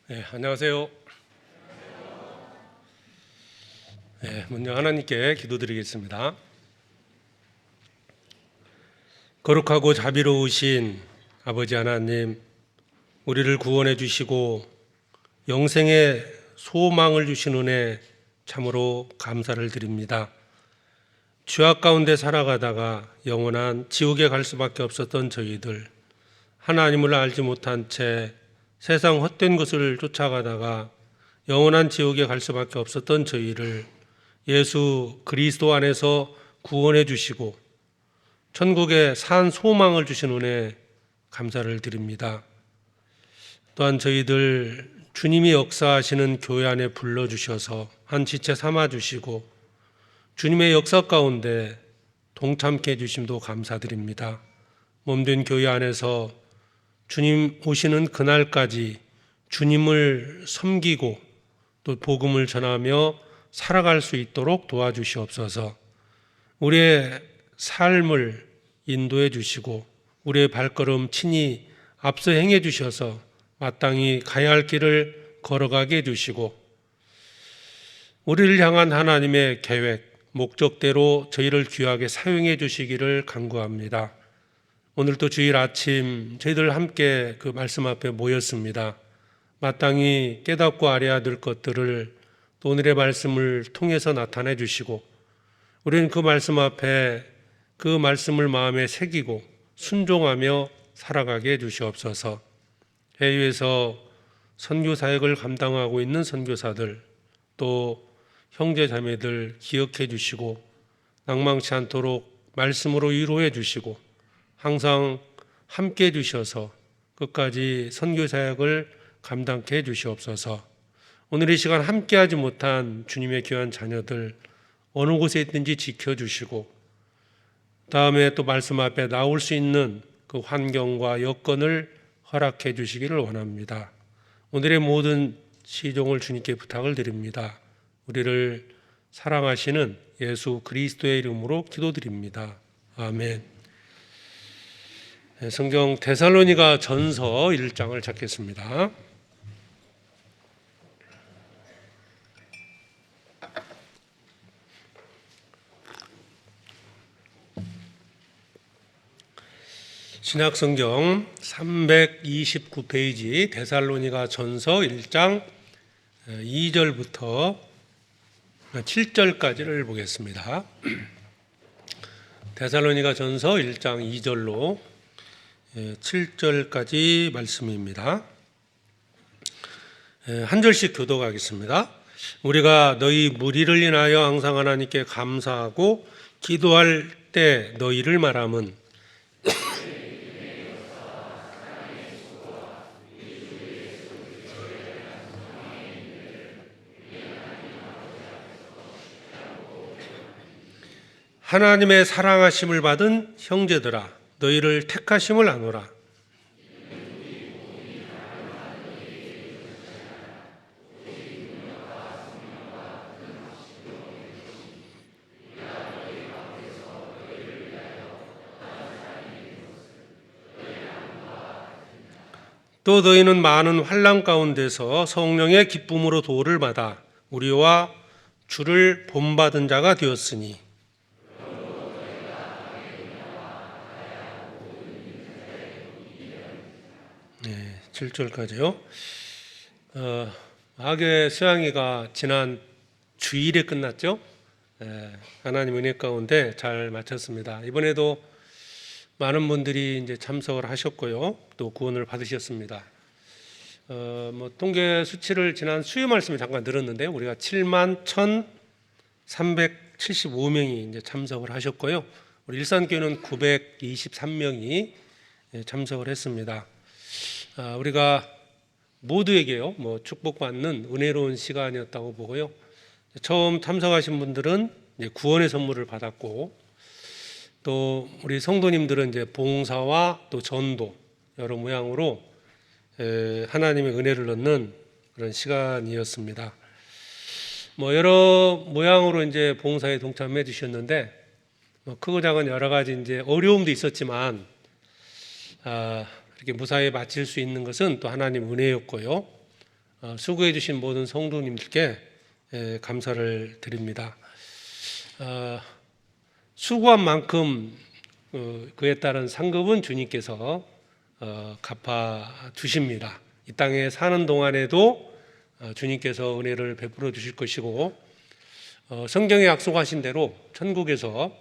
안녕하세요. 먼저 하나님께 기도드리겠습니다. 거룩하고 자비로우신 아버지 하나님, 우리를 구원해 주시고 영생의 소망을 주신 은혜 참으로 감사를 드립니다. 죄악 가운데 살아가다가 영원한 지옥에 갈 수밖에 없었던 저희들, 하나님을 알지 못한 채 세상 헛된 것을 쫓아가다가 영원한 지옥에 갈 수밖에 없었던 저희를 예수 그리스도 안에서 구원해 주시고 천국에 산 소망을 주신 은혜 감사를 드립니다. 또한 저희들 주님이 역사하시는 교회 안에 불러주셔서 한 지체 삼아주시고 주님의 역사 가운데 동참케 해주심도 감사드립니다. 몸된 교회 안에서 주님 오시는 그날까지 주님을 섬기고 또 복음을 전하며 살아갈 수 있도록 도와주시옵소서. 우리의 삶을 인도해 주시고 우리의 발걸음 친히 앞서 행해 주셔서 마땅히 가야 할 길을 걸어가게 해주시고 우리를 향한 하나님의 계획, 목적대로 저희를 귀하게 사용해 주시기를 간구합니다. 오늘도 주일 아침 저희들 함께 그 말씀 앞에 모였습니다. 마땅히 깨닫고 알아야 될 것들을 또 오늘의 말씀을 통해서 나타내 주시고 우리는 그 말씀 앞에 그 말씀을 마음에 새기고 순종하며 살아가게 해주시옵소서. 해외에서 선교 사역을 감당하고 있는 선교사들 또 형제 자매들 기억해 주시고 낭망치 않도록 말씀으로 위로해 주시고 항상 함께 해주셔서 끝까지 선교 사역을 감당케 해주시옵소서. 오늘 이 시간 함께하지 못한 주님의 귀한 자녀들 어느 곳에 있든지 지켜주시고 다음에 또 말씀 앞에 나올 수 있는 그 환경과 여건을 허락해 주시기를 원합니다. 오늘의 모든 시종을 주님께 부탁을 드립니다. 우리를 사랑하시는 예수 그리스도의 이름으로 기도드립니다. 아멘. 성경 데살로니가 전서 1장을 찾겠습니다. 신약성경 329페이지 데살로니가 전서 1장 2절부터 7절까지를 보겠습니다. 데살로니가 전서 1장 2절로 7절까지 말씀입니다. 한 절씩 교독하겠습니다. 우리가 너희 무리를 인하여 항상 하나님께 감사하고 기도할 때 너희를 말함은 하나님의 사랑하심을 받은 형제들아 너희를 택하심을 아노라. 또 너희는 많은 환난 가운데서 성령의 기쁨으로 도를 받아 우리와 주를 본받은 자가 되었으니 7절까지요. 마교의 수양이가 지난 주일에 끝났죠. 하나님 은혜 가운데 잘 마쳤습니다. 이번에도 많은 분들이 이제 참석을 하셨고요, 또 구원을 받으셨습니다. 통계 수치를 지난 수요 말씀에 잠깐 들었는데 우리가 71,375명이 이제 참석을 하셨고요, 우리 일산교회는 923명이 참석을 했습니다. 우리가 모두에게요, 축복받는 은혜로운 시간이었다고 보고요. 처음 참석하신 분들은 이제 구원의 선물을 받았고, 또 우리 성도님들은 이제 봉사와 또 전도 여러 모양으로 하나님의 은혜를 얻는 그런 시간이었습니다. 여러 모양으로 이제 봉사에 동참해 주셨는데, 크고 작은 여러 가지 이제 어려움도 있었지만, 이렇게 무사히 마칠 수 있는 것은 또 하나님 은혜였고요. 수고해 주신 모든 성도님들께 감사를 드립니다. 수고한 만큼 그에 따른 상급은 주님께서 갚아 주십니다. 이 땅에 사는 동안에도 주님께서 은혜를 베풀어 주실 것이고, 성경에 약속하신 대로 천국에서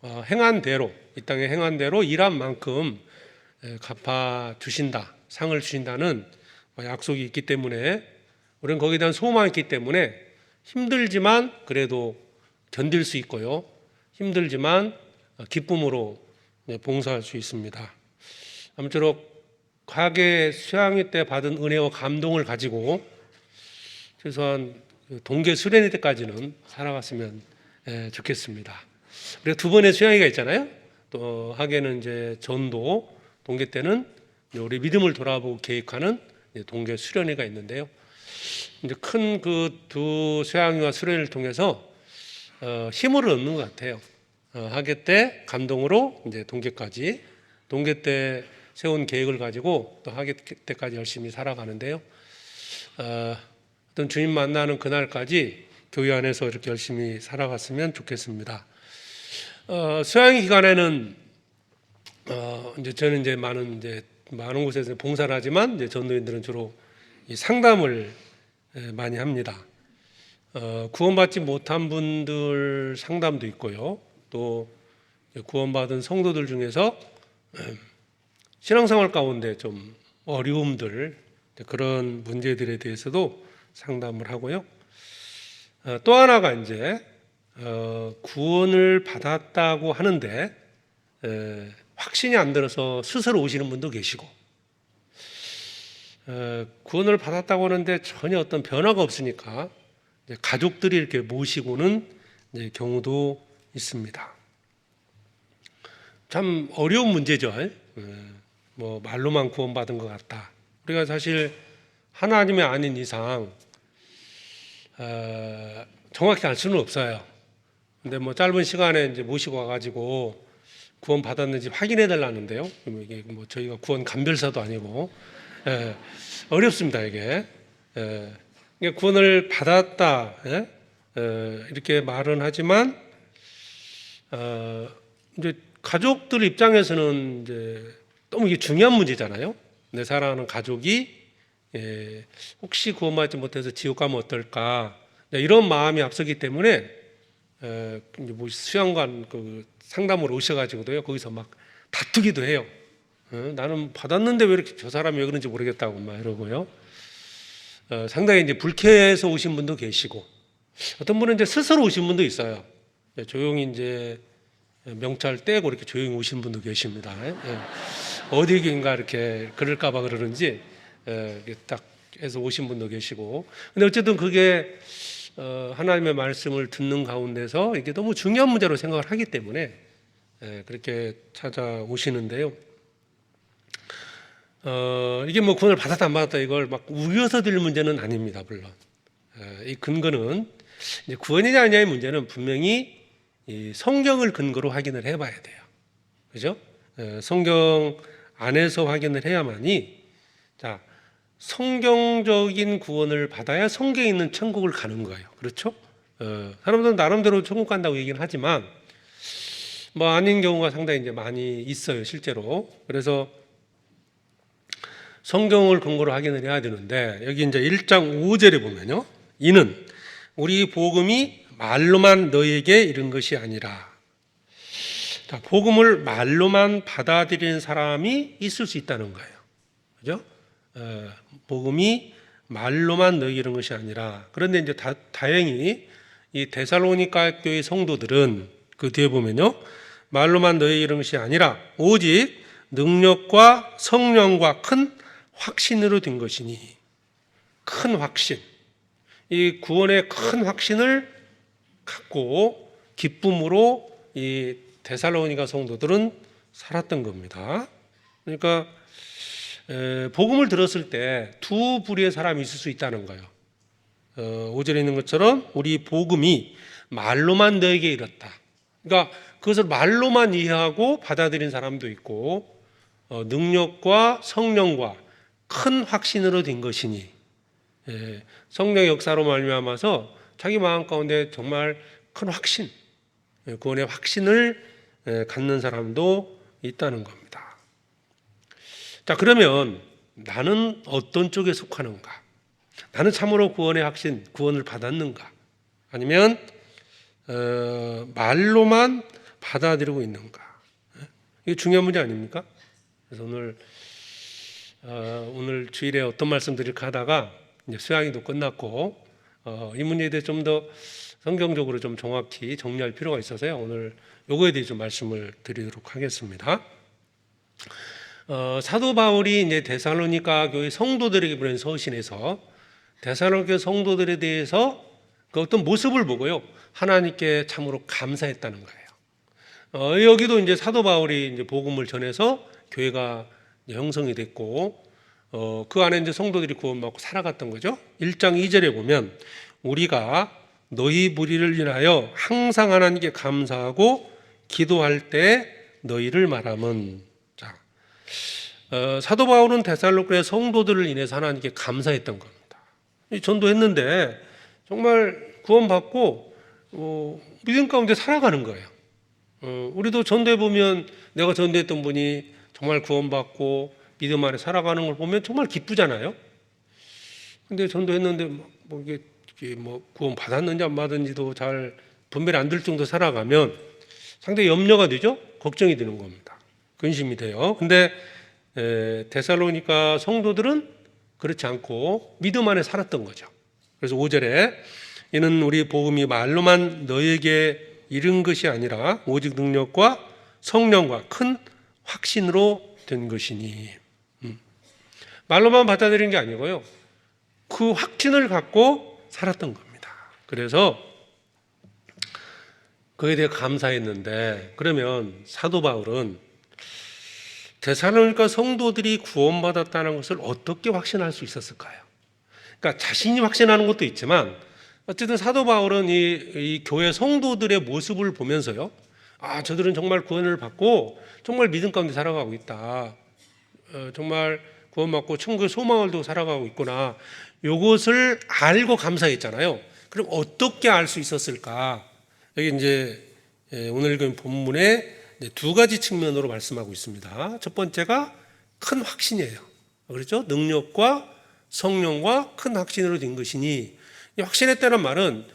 행한 대로, 이 땅에 행한 대로 일한 만큼 갚아 주신다, 상을 주신다는 약속이 있기 때문에 우리는 거기에 대한 소망이 있기 때문에 힘들지만 그래도 견딜 수 있고요, 힘들지만 기쁨으로 봉사할 수 있습니다. 아무쪼록 과거의 수양회 때 받은 은혜와 감동을 가지고 최소한 동계 수련회 때까지는 살아갔으면 좋겠습니다. 그리고 두 번의 수양회가 있잖아요. 또 하계는 이제 전도, 동계 때는 우리 믿음을 돌아보고 계획하는 동계 수련회가 있는데요. 이제 큰 그 두 수양회와 수련회를 통해서 힘을 얻는 것 같아요. 하계 때 감동으로 이제 동계까지, 동계 때 세운 계획을 가지고 또 하계 때까지 열심히 살아가는데요. 어떤 주님 만나는 그날까지 교회 안에서 이렇게 열심히 살아갔으면 좋겠습니다. 수양회 기간에는 이제 저는 이제 많은 곳에서 봉사를 하지만 이제 전도인들은 주로 이 상담을 많이 합니다. 구원받지 못한 분들 상담도 있고요. 또 구원받은 성도들 중에서 신앙생활 가운데 좀 어려움들, 그런 문제들에 대해서도 상담을 하고요. 또 하나가 이제 구원을 받았다고 하는데 확신이 안 들어서 스스로 오시는 분도 계시고, 구원을 받았다고 하는데 전혀 어떤 변화가 없으니까 가족들이 이렇게 모시고는 경우도 있습니다. 참 어려운 문제죠. 뭐 말로만 구원받은 것 같다. 우리가 사실 하나님이 아닌 이상 정확히 알 수는 없어요. 근데 뭐 짧은 시간에 이제 모시고 와가지고 구원 받았는지 확인해 달라는데요. 이게 뭐 저희가 구원 감별사도 아니고 어렵습니다 이게. 구원을 받았다 이렇게 말은 하지만 이제 가족들 입장에서는 이제 너무 이게 중요한 문제잖아요. 내 사랑하는 가족이 혹시 구원받지 못해서 지옥 가면 어떨까, 이런 마음이 앞서기 때문에 뭐 수양관 그 상담으로 오셔가지고도요, 거기서 막 다투기도 해요. 나는 받았는데 왜 이렇게 저 사람이 왜 그런지 모르겠다고 막 이러고요. 상당히 이제 불쾌해서 오신 분도 계시고, 어떤 분은 이제 스스로 오신 분도 있어요. 조용히 이제 명찰 떼고 이렇게 조용히 오신 분도 계십니다. 어디인가 이렇게 그럴까봐 그러는지 딱 해서 오신 분도 계시고, 근데 어쨌든 그게 하나님의 말씀을 듣는 가운데서 이게 너무 중요한 문제로 생각을 하기 때문에 그렇게 찾아오시는데요. 이게 뭐 구원을 받았다 안 받았다 이걸 막 우겨서 드릴 문제는 아닙니다. 물론 이 근거는 이제 구원이냐 아니냐의 문제는 분명히 이 성경을 근거로 확인을 해봐야 돼요. 그죠? 성경 안에서 확인을 해야만이, 자, 성경적인 구원을 받아야 성경에 있는 천국을 가는 거예요. 그렇죠? 사람들은 나름대로 천국 간다고 얘기는 하지만 뭐 아닌 경우가 상당히 이제 많이 있어요, 실제로. 그래서 성경을 근거로 확인을 해야 되는데, 여기 이제 1장 5절에 보면요, 이는 우리 복음이 말로만 너희에게 이른 것이 아니라. 자, 복음을 말로만 받아들이는 사람이 있을 수 있다는 거예요. 그죠? 복음이 말로만 너희에게 이른 것이 아니라. 그런데 이제 다행히 이 데살로니가 교회 성도들은 그 뒤에 보면요, 말로만 너희에게 이른 것이 아니라 오직 능력과 성령과 큰 확신으로 된 것이니. 큰 확신, 이 구원의 큰 확신을 갖고 기쁨으로 이 데살로니가 성도들은 살았던 겁니다. 그러니까 복음을 들었을 때 두 부류의 사람이 있을 수 있다는 거예요. 5절에 있는 것처럼 우리 복음이 말로만 너에게 이뤘다. 그러니까 그것을 말로만 이해하고 받아들인 사람도 있고, 능력과 성령과 큰 확신으로 된 것이니. 성령의 역사로 말미암아서 자기 마음 가운데 정말 큰 확신, 구원의 확신을 갖는 사람도 있다는 겁니다. 자, 그러면 나는 어떤 쪽에 속하는가? 나는 참으로 구원의 확신, 구원을 받았는가? 아니면 말로만 받아들이고 있는가? 이게 중요한 문제 아닙니까? 그래서 오늘 주일에 어떤 말씀 드릴까 하다가 이제 수양이도 끝났고 이 문제에 대해 좀 더 성경적으로 좀 정확히 정리할 필요가 있어서요. 오늘 요거에 대해 좀 말씀을 드리도록 하겠습니다. 사도 바울이 이제 데살로니가 교회 성도들에게 보낸 서신에서 데살로니가 성도들에 대해서 그 어떤 모습을 보고요, 하나님께 참으로 감사했다는 거예요. 여기도 이제 사도 바울이 이제 복음을 전해서 교회가 형성이 됐고, 그 안에 이제 성도들이 구원받고 살아갔던 거죠. 1장 2절에 보면 우리가 너희 무리를 인하여 항상 하나님께 감사하고 기도할 때 너희를 말함은. 자, 사도 바울은 데살로니가의 성도들을 인해서 하나님께 감사했던 겁니다. 전도했는데 정말 구원받고 믿음 가운데 살아가는 거예요. 우리도 전도해 보면 내가 전도했던 분이 정말 구원받고 믿음 안에 살아가는 걸 보면 정말 기쁘잖아요. 근데 전도했는데 이게 구원 받았는지 안 받았는지도 잘 분별이 안 될 정도 살아가면 상당히 염려가 되죠. 걱정이 되는 겁니다. 근심이 돼요. 근데 데살로니가 성도들은 그렇지 않고 믿음 안에 살았던 거죠. 그래서 5절에 이는 우리 복음이 말로만 너에게 이른 것이 아니라 오직 능력과 성령과 큰 확신으로 된 것이니. 말로만 받아들인 게 아니고요, 그 확신을 갖고 살았던 겁니다. 그래서 그에 대해 감사했는데, 그러면 사도 바울은 데살로니가 성도들이 구원받았다는 것을 어떻게 확신할 수 있었을까요? 그러니까 자신이 확신하는 것도 있지만 어쨌든 사도 바울은 이 교회 성도들의 모습을 보면서요, 저들은 정말 구원을 받고 정말 믿음 가운데 살아가고 있다, 정말 구원받고 천국의 소망을 두고 살아가고 있구나, 이것을 알고 감사했잖아요. 그럼 어떻게 알 수 있었을까? 여기 이제 오늘 읽은 본문에 두 가지 측면으로 말씀하고 있습니다. 첫 번째가 큰 확신이에요. 그렇죠? 능력과 성령과 큰 확신으로 된 것이니, 확신했다는 말은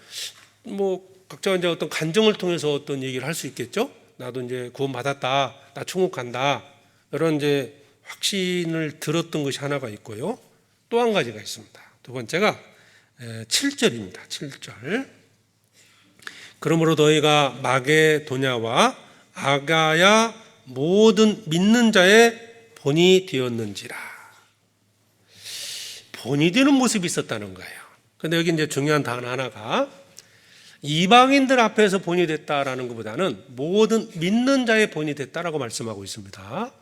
각자 이제 어떤 간증을 통해서 어떤 얘기를 할 수 있겠죠. 나도 이제 구원받았다, 나 천국 간다, 이런 이제 확신을 들었던 것이 하나가 있고요. 또 한 가지가 있습니다. 두 번째가 7절입니다. 7절. 그러므로 너희가 마게도냐와 아가야 모든 믿는 자의 본이 되었는지라. 본이 되는 모습이 있었다는 거예요. 근데 여기 이제 중요한 단어 하나가 이방인들 앞에서 본이 됐다라는 것보다는 모든 믿는 자의 본이 됐다라고 말씀하고 있습니다.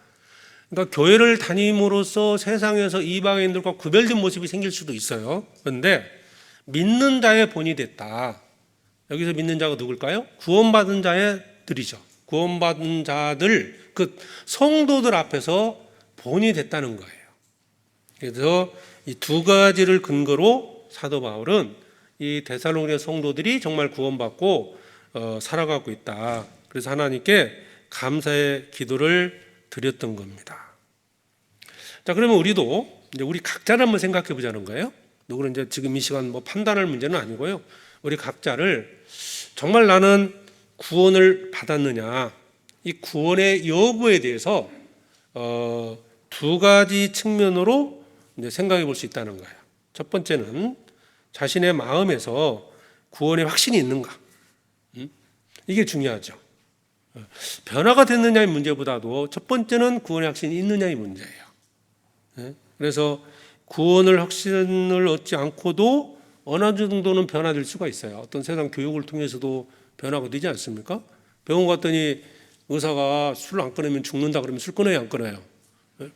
그러니까 교회를 다님으로써 세상에서 이방인들과 구별된 모습이 생길 수도 있어요. 그런데 믿는 자의 본이 됐다. 여기서 믿는 자가 누굴까요? 구원받은 자들이죠. 구원받은 자들, 그 성도들 앞에서 본이 됐다는 거예요. 그래서 이 두 가지를 근거로 사도 바울은 이 데살로니가 성도들이 정말 구원받고 살아가고 있다, 그래서 하나님께 감사의 기도를 드렸던 겁니다. 자, 그러면 우리도 이제 우리 각자를 한번 생각해 보자는 거예요. 누구는 이제 지금 이 시간 판단할 문제는 아니고요. 우리 각자를 정말 나는 구원을 받았느냐, 이 구원의 여부에 대해서 두 가지 측면으로 이제 생각해 볼 수 있다는 거예요. 첫 번째는 자신의 마음에서 구원의 확신이 있는가. 이게 중요하죠. 변화가 됐느냐의 문제보다도 첫 번째는 구원의 확신이 있느냐의 문제예요. 그래서 구원을 확신을 얻지 않고도 어느 정도는 변화될 수가 있어요. 어떤 세상 교육을 통해서도 변화가 되지 않습니까? 병원 갔더니 의사가 술 안 끊으면 죽는다 그러면 술 끊어요, 안 끊어요?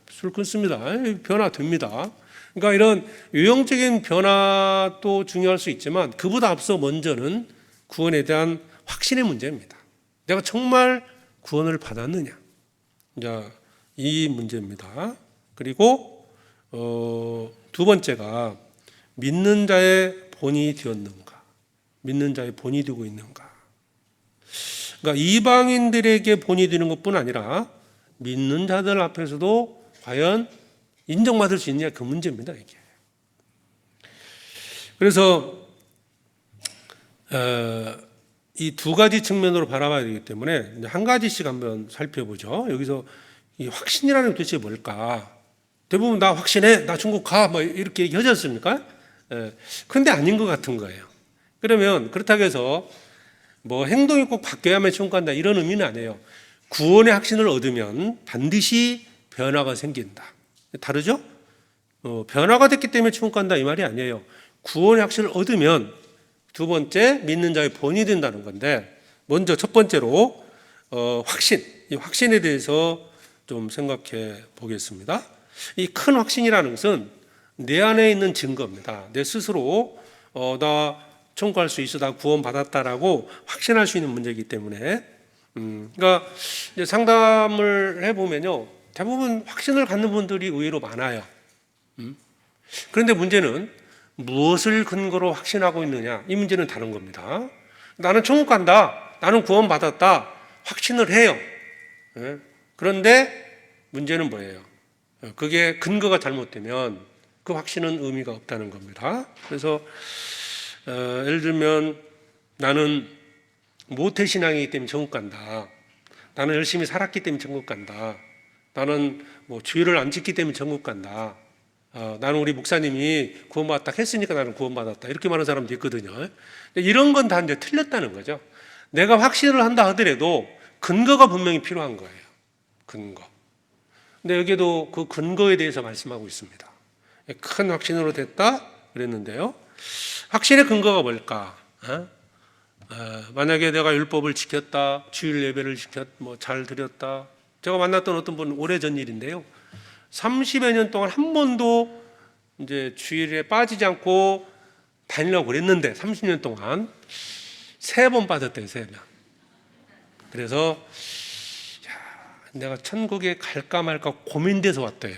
술 끊습니다. 변화됩니다. 그러니까 이런 유형적인 변화도 중요할 수 있지만 그보다 앞서 먼저는 구원에 대한 확신의 문제입니다. 내가 정말 구원을 받았느냐, 이 문제입니다. 그리고 두 번째가 믿는 자의 본이 되었는가? 믿는 자의 본이 되고 있는가? 그러니까 이방인들에게 본이 되는 것뿐 아니라 믿는 자들 앞에서도 과연 인정받을 수 있느냐, 그 문제입니다, 이게. 그래서 이 두 가지 측면으로 바라봐야 되기 때문에 한 가지씩 한번 살펴보죠. 여기서 이 확신이라는 게 도대체 뭘까? 대부분 나 확신해, 나 중국 가, 뭐 이렇게 얘기하지 않습니까? 그런데 아닌 것 같은 거예요. 그러면 그렇다고 해서 뭐 행동이 꼭 바뀌어야만 천국 간다, 이런 의미는 아니에요. 구원의 확신을 얻으면 반드시 변화가 생긴다. 다르죠? 변화가 됐기 때문에 천국 간다, 이 말이 아니에요. 구원의 확신을 얻으면 두 번째, 믿는 자의 본이 된다는 건데, 먼저 첫 번째로 확신, 이 확신에 대해서 좀 생각해 보겠습니다. 이 큰 확신이라는 것은 내 안에 있는 증거입니다. 내 스스로 나 천국 갈 수 있어, 나 구원 받았다라고 확신할 수 있는 문제이기 때문에, 그러니까 이제 상담을 해보면요, 대부분 확신을 갖는 분들이 의외로 많아요. 그런데 문제는 무엇을 근거로 확신하고 있느냐, 이 문제는 다른 겁니다. 나는 천국 간다, 나는 구원 받았다, 확신을 해요. 그런데 문제는 뭐예요? 그게 근거가 잘못되면 그 확신은 의미가 없다는 겁니다. 그래서 예를 들면 나는 모태신앙이기 때문에 천국 간다, 나는 열심히 살았기 때문에 천국 간다, 나는 뭐 주의를 안 지키기 때문에 천국 간다, 나는 우리 목사님이 구원받았다 했으니까 나는 구원받았다, 이렇게 말하는 사람도 있거든요. 이런 건 다 이제 틀렸다는 거죠. 내가 확신을 한다 하더라도 근거가 분명히 필요한 거예요. 근거. 근데 여기에도 그 근거에 대해서 말씀하고 있습니다. 큰 확신으로 됐다 그랬는데요, 확신의 근거가 뭘까? 만약에 내가 율법을 지켰다, 주일 예배를 뭐 잘 드렸다. 제가 만났던 어떤 분, 오래전 일인데요, 30여 년 동안 한 번도 이제 주일에 빠지지 않고 다니려고 그랬는데 30년 동안 3번 빠졌대요, 3번. 그래서 내가 천국에 갈까 말까 고민돼서 왔대요.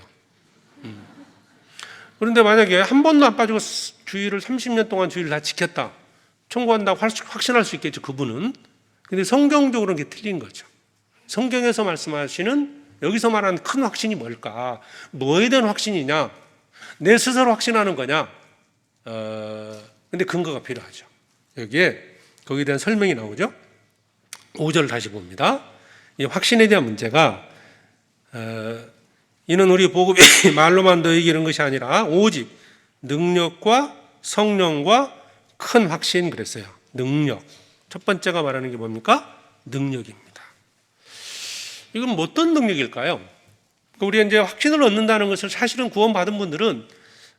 그런데 만약에 한 번도 안 빠지고 주일을 30년 동안 주일을 다 지켰다, 천국 간다고 확신할 수 있겠죠, 그분은. 근데 성경적으로는 그게 틀린 거죠. 성경에서 말씀하시는 여기서 말하는 큰 확신이 뭘까? 뭐에 대한 확신이냐? 내 스스로 확신하는 거냐? 근데 근거가 필요하죠. 여기에 거기에 대한 설명이 나오죠. 5절 다시 봅니다. 이 확신에 대한 문제가 이는 우리 복음이 말로만 너희에게 이런 것이 아니라 오직 능력과 성령과 큰 확신, 그랬어요. 능력. 첫 번째가 말하는 게 뭡니까? 능력입니다. 이건 뭐 어떤 능력일까요? 우리가 이제 확신을 얻는다는 것을 사실은 구원받은 분들은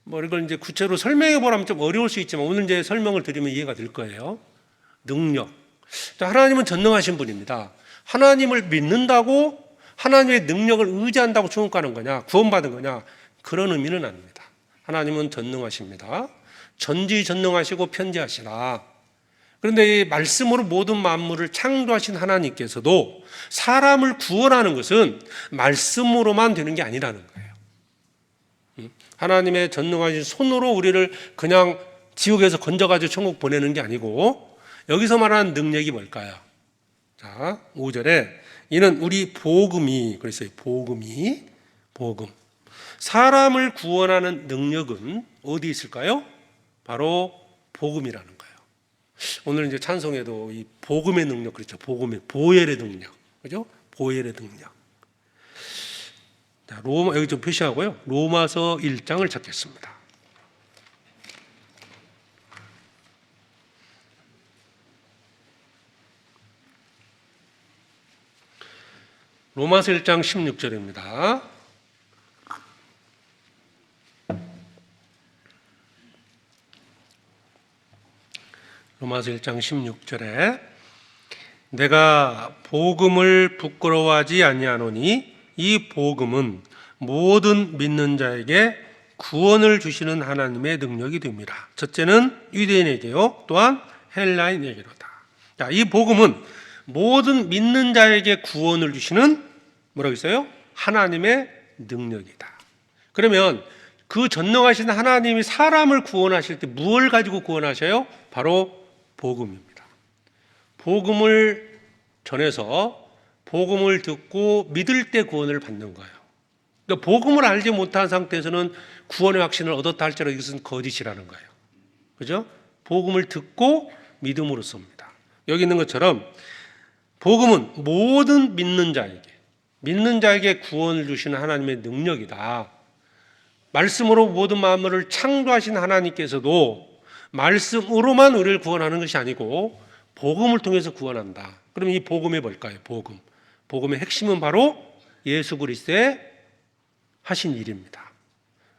뭐 이걸 이제 구체로 설명해 보라면 좀 어려울 수 있지만 오늘 이제 설명을 드리면 이해가 될 거예요. 능력. 하나님은 전능하신 분입니다. 하나님을 믿는다고 하나님의 능력을 의지한다고 천국 가는 거냐, 구원받은 거냐, 그런 의미는 아닙니다. 하나님은 전능하십니다. 전지전능하시고 편지하시라. 그런데 이 말씀으로 모든 만물을 창조하신 하나님께서도 사람을 구원하는 것은 말씀으로만 되는 게 아니라는 거예요. 하나님의 전능하신 손으로 우리를 그냥 지옥에서 건져가지고 천국 보내는 게 아니고, 여기서 말하는 능력이 뭘까요? 자, 5절에 이는 우리 복음이, 그랬어요. 복음. 사람을 구원하는 능력은 어디 있을까요? 바로 복음이라는 거예요. 오늘 이제 찬송에도 이 복음의 능력, 그렇죠. 복음의 보혈의 능력, 그죠? 보혈의 능력. 자, 로마, 여기 좀 표시하고요. 로마서 1장을 찾겠습니다. 로마서 1장 16절입니다. 로마서 1장 16절에 내가 복음을 부끄러워하지 아니하노니 이 복음은 모든 믿는 자에게 구원을 주시는 하나님의 능력이 됩니다. 첫째는 유대인에게요, 또한 헬라인에게로다. 자, 이 복음은 모든 믿는 자에게 구원을 주시는 뭐라고 했어요? 하나님의 능력이다. 그러면 그 전능하신 하나님이 사람을 구원하실 때 무엇을 가지고 구원하셔요? 바로 복음입니다. 복음을 전해서 복음을 듣고 믿을 때 구원을 받는 거예요. 그러니까 복음을 알지 못한 상태에서는 구원의 확신을 얻었다 할지라도 이것은 거짓이라는 거예요. 그죠? 복음을 듣고 믿음으로 씁니다. 여기 있는 것처럼 복음은 모든 믿는 자에게 구원을 주시는 하나님의 능력이다. 말씀으로 모든 만물을 창조하신 하나님께서도 말씀으로만 우리를 구원하는 것이 아니고 복음을 통해서 구원한다. 그럼 이 복음이 뭘까요? 복음. 복음의 핵심은 바로 예수 그리스도의 하신 일입니다.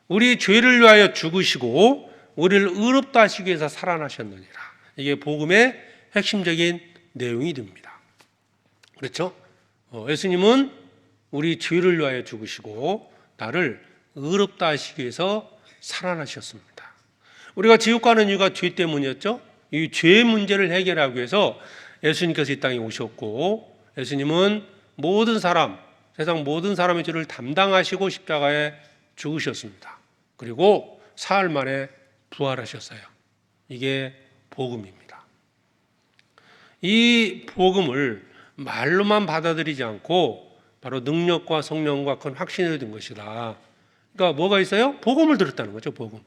우리 죄를 위하여 죽으시고 우리를 의롭다 하시기 위해서 살아나셨느니라. 이게 복음의 핵심적인 내용이 됩니다. 그렇죠? 예수님은 우리 죄를 위하여 죽으시고 나를 의롭다 하시기 위해서 살아나셨습니다. 우리가 지옥 가는 이유가 죄 때문이었죠. 이 죄 문제를 해결하기 위해서 예수님께서 이 땅에 오셨고, 예수님은 모든 사람, 세상 모든 사람의 죄를 담당하시고 십자가에 죽으셨습니다. 그리고 사흘 만에 부활하셨어요. 이게 복음입니다. 이 복음을 말로만 받아들이지 않고 바로 능력과 성령과 큰 확신을 얻은 것이다. 그러니까 뭐가 있어요? 복음을 들었다는 거죠. 복음.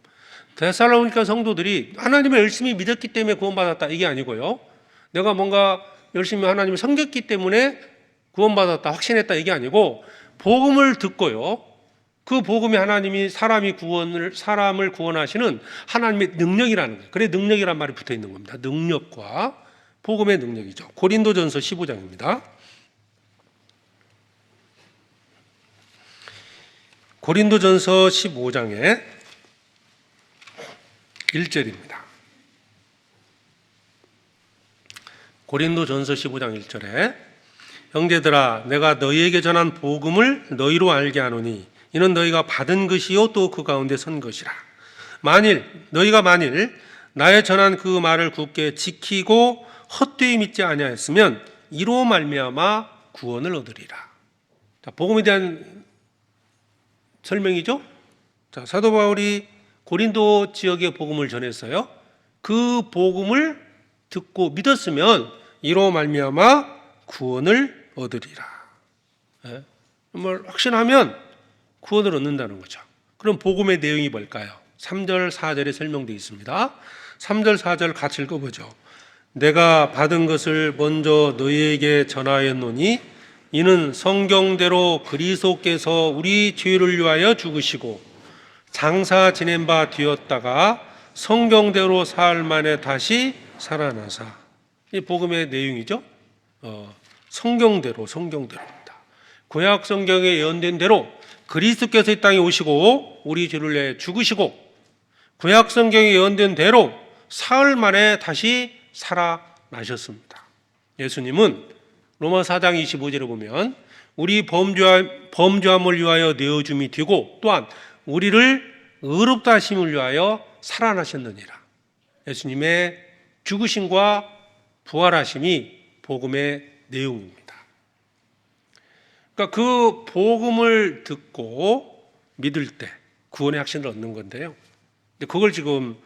데살로니가 성도들이 하나님을 열심히 믿었기 때문에 구원받았다 이게 아니고요. 내가 뭔가 열심히 하나님을 섬겼기 때문에 구원받았다 확신했다 이게 아니고 복음을 듣고요. 그 복음이 하나님이 사람을 구원하시는 하나님의 능력이라는 거예요. 그래 능력이란 말이 붙어 있는 겁니다. 능력과 복음의 능력이죠. 고린도전서 15장입니다. 고린도전서 15장의 1절입니다. 고린도전서 15장 1절에 형제들아 내가 너희에게 전한 복음을 너희로 알게 하노니 이는 너희가 받은 것이요 또 그 가운데 선 것이라. 너희가 만일 나의 전한 그 말을 굳게 지키고 헛되이 믿지 아니하였으면 이로 말미암아 구원을 얻으리라. 자, 복음에 대한 설명이죠. 자, 사도 바울이 고린도 지역의 복음을 전했어요. 그 복음을 듣고 믿었으면 이로 말미암아 구원을 얻으리라. 예? 정말 확신하면 구원을 얻는다는 거죠. 그럼 복음의 내용이 뭘까요? 3절 4절에 설명되어 있습니다. 3절 4절 같이 읽어보죠. 내가 받은 것을 먼저 너희에게 전하였노니 이는 성경대로 그리스도께서 우리 죄를 위하여 죽으시고 장사 지낸 바 되었다가 성경대로 사흘 만에 다시 살아나사. 이 복음의 내용이죠. 성경대로입니다. 구약 성경에 예언된 대로 그리스도께서 이 땅에 오시고 우리 죄를 위해 죽으시고 구약 성경에 예언된 대로 사흘 만에 다시 살아나셨습니다. 예수님은 로마 4장 25절에 보면 우리 범죄함을 위하여 내어줌이 되고 또한 우리를 의롭다 하심을 위하여 살아나셨느니라. 예수님의 죽으심과 부활하심이 복음의 내용입니다. 그러니까 그 복음을 듣고 믿을 때 구원의 확신을 얻는 건데요. 그걸 지금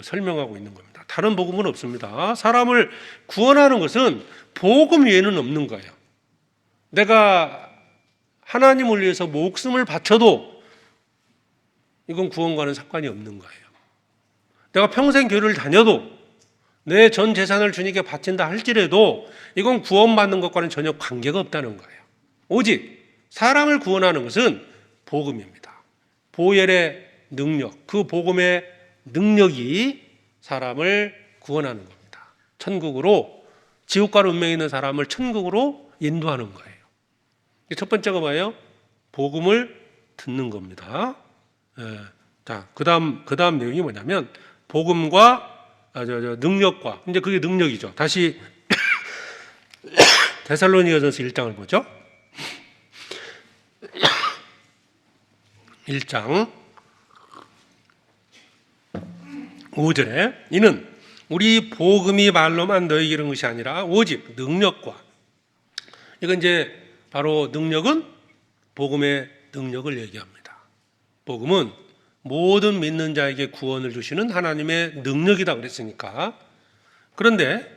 설명하고 있는 겁니다. 다른 복음은 없습니다. 사람을 구원하는 것은 복음 외에는 없는 거예요. 내가 하나님을 위해서 목숨을 바쳐도 이건 구원과는 상관이 없는 거예요. 내가 평생 교회를 다녀도 내 전 재산을 주님께 바친다 할지라도 이건 구원받는 것과는 전혀 관계가 없다는 거예요. 오직 사람을 구원하는 것은 복음입니다. 보혈의 능력, 그 복음의 능력이 사람을 구원하는 겁니다. 천국으로, 지옥과로 운명에 있는 사람을 천국으로 인도하는 거예요. 첫 번째가 뭐예요? 복음을 듣는 겁니다. 자, 그 다음 내용이 뭐냐면 복음과 능력과, 이제 그게 능력이죠. 다시 데살로니가전서 1장을 보죠. 1장 5절에 이는 우리 복음이 말로만 너희에게 이른 것이 아니라 오직 능력과, 이건 이제 바로 능력은 복음의 능력을 얘기합니다. 복음은 모든 믿는 자에게 구원을 주시는 하나님의 능력이다 그랬으니까. 그런데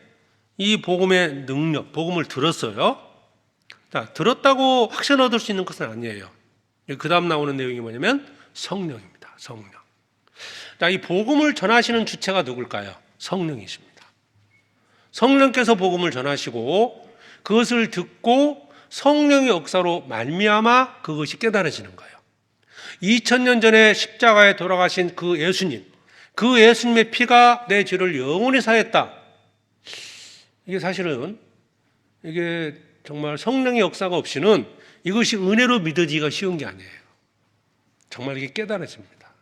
이 복음의 능력, 복음을 들었어요. 자, 들었다고 확신 얻을 수 있는 것은 아니에요. 그 다음 나오는 내용이 뭐냐면 성령입니다. 성령. 자, 이 복음을 전하시는 주체가 누굴까요? 성령이십니다. 성령께서 복음을 전하시고 그것을 듣고 성령의 역사로 말미암아 그것이 깨달아지는 거예요. 2000년 전에 십자가에 돌아가신 그 예수님, 그 예수님의 피가 내 죄를 영원히 사했다. 이게 사실은 이게 정말 성령의 역사가 없이는 이것이 은혜로 믿어지기가 쉬운 게 아니에요. 정말 이게 깨달아집니다.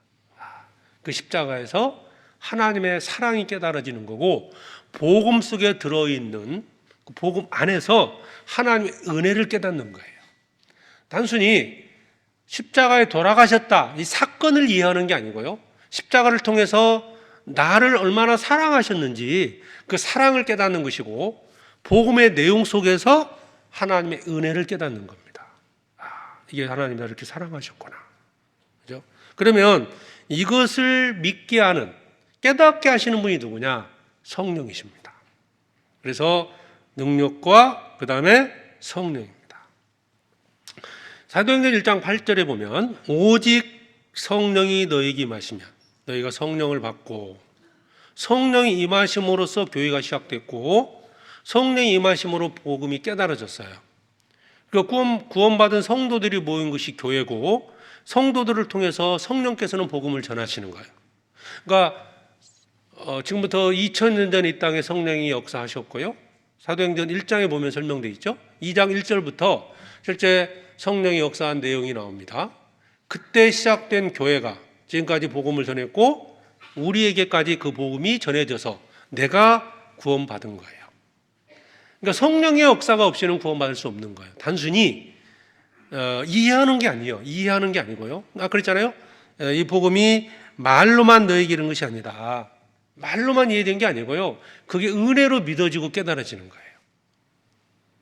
그 십자가에서 하나님의 사랑이 깨달아지는 거고, 복음 속에 들어있는 그 복음 안에서 하나님의 은혜를 깨닫는 거예요. 단순히 십자가에 돌아가셨다, 이 사건을 이해하는 게 아니고요, 십자가를 통해서 나를 얼마나 사랑하셨는지 그 사랑을 깨닫는 것이고, 복음의 내용 속에서 하나님의 은혜를 깨닫는 겁니다. 이게 하나님이 나를 이렇게 사랑하셨구나. 그죠? 그러면 이것을 믿게 하는, 깨닫게 하시는 분이 누구냐? 성령이십니다. 그래서 능력과 그 다음에 성령입니다. 사도행전 1장 8절에 보면 오직 성령이 너희에게 임하시면 너희가 성령을 받고, 성령이 임하심으로써 교회가 시작됐고, 성령이 임하심으로 복음이 깨달아졌어요. 그러니까 구원받은 성도들이 모인 것이 교회고, 성도들을 통해서 성령께서는 복음을 전하시는 거예요. 그러니까 지금부터 2000년 전 이 땅에 성령이 역사하셨고요, 사도행전 1장에 보면 설명되어 있죠. 2장 1절부터 실제 성령이 역사한 내용이 나옵니다. 그때 시작된 교회가 지금까지 복음을 전했고, 우리에게까지 그 복음이 전해져서 내가 구원받은 거예요. 그러니까 성령의 역사가 없이는 구원받을 수 없는 거예요. 단순히 이해하는 게 아니에요. 이해하는 게 아니고요. 그랬잖아요. 이 복음이 말로만 너에게 이른 것이 아니다. 말로만 이해된 게 아니고요, 그게 은혜로 믿어지고 깨달아지는 거예요.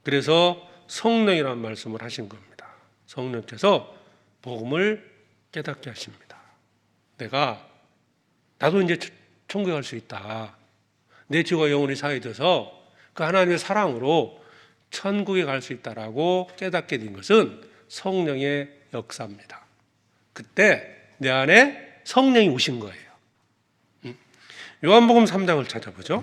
그래서 성령이라는 말씀을 하신 겁니다. 성령께서 복음을 깨닫게 하십니다. 나도 이제 천국에 갈 수 있다. 내 죄가 영원히 사해져서 그 하나님의 사랑으로 천국에 갈 수 있다라고 깨닫게 된 것은 성령의 역사입니다. 그때 내 안에 성령이 오신 거예요. 요한복음 3장을 찾아보죠.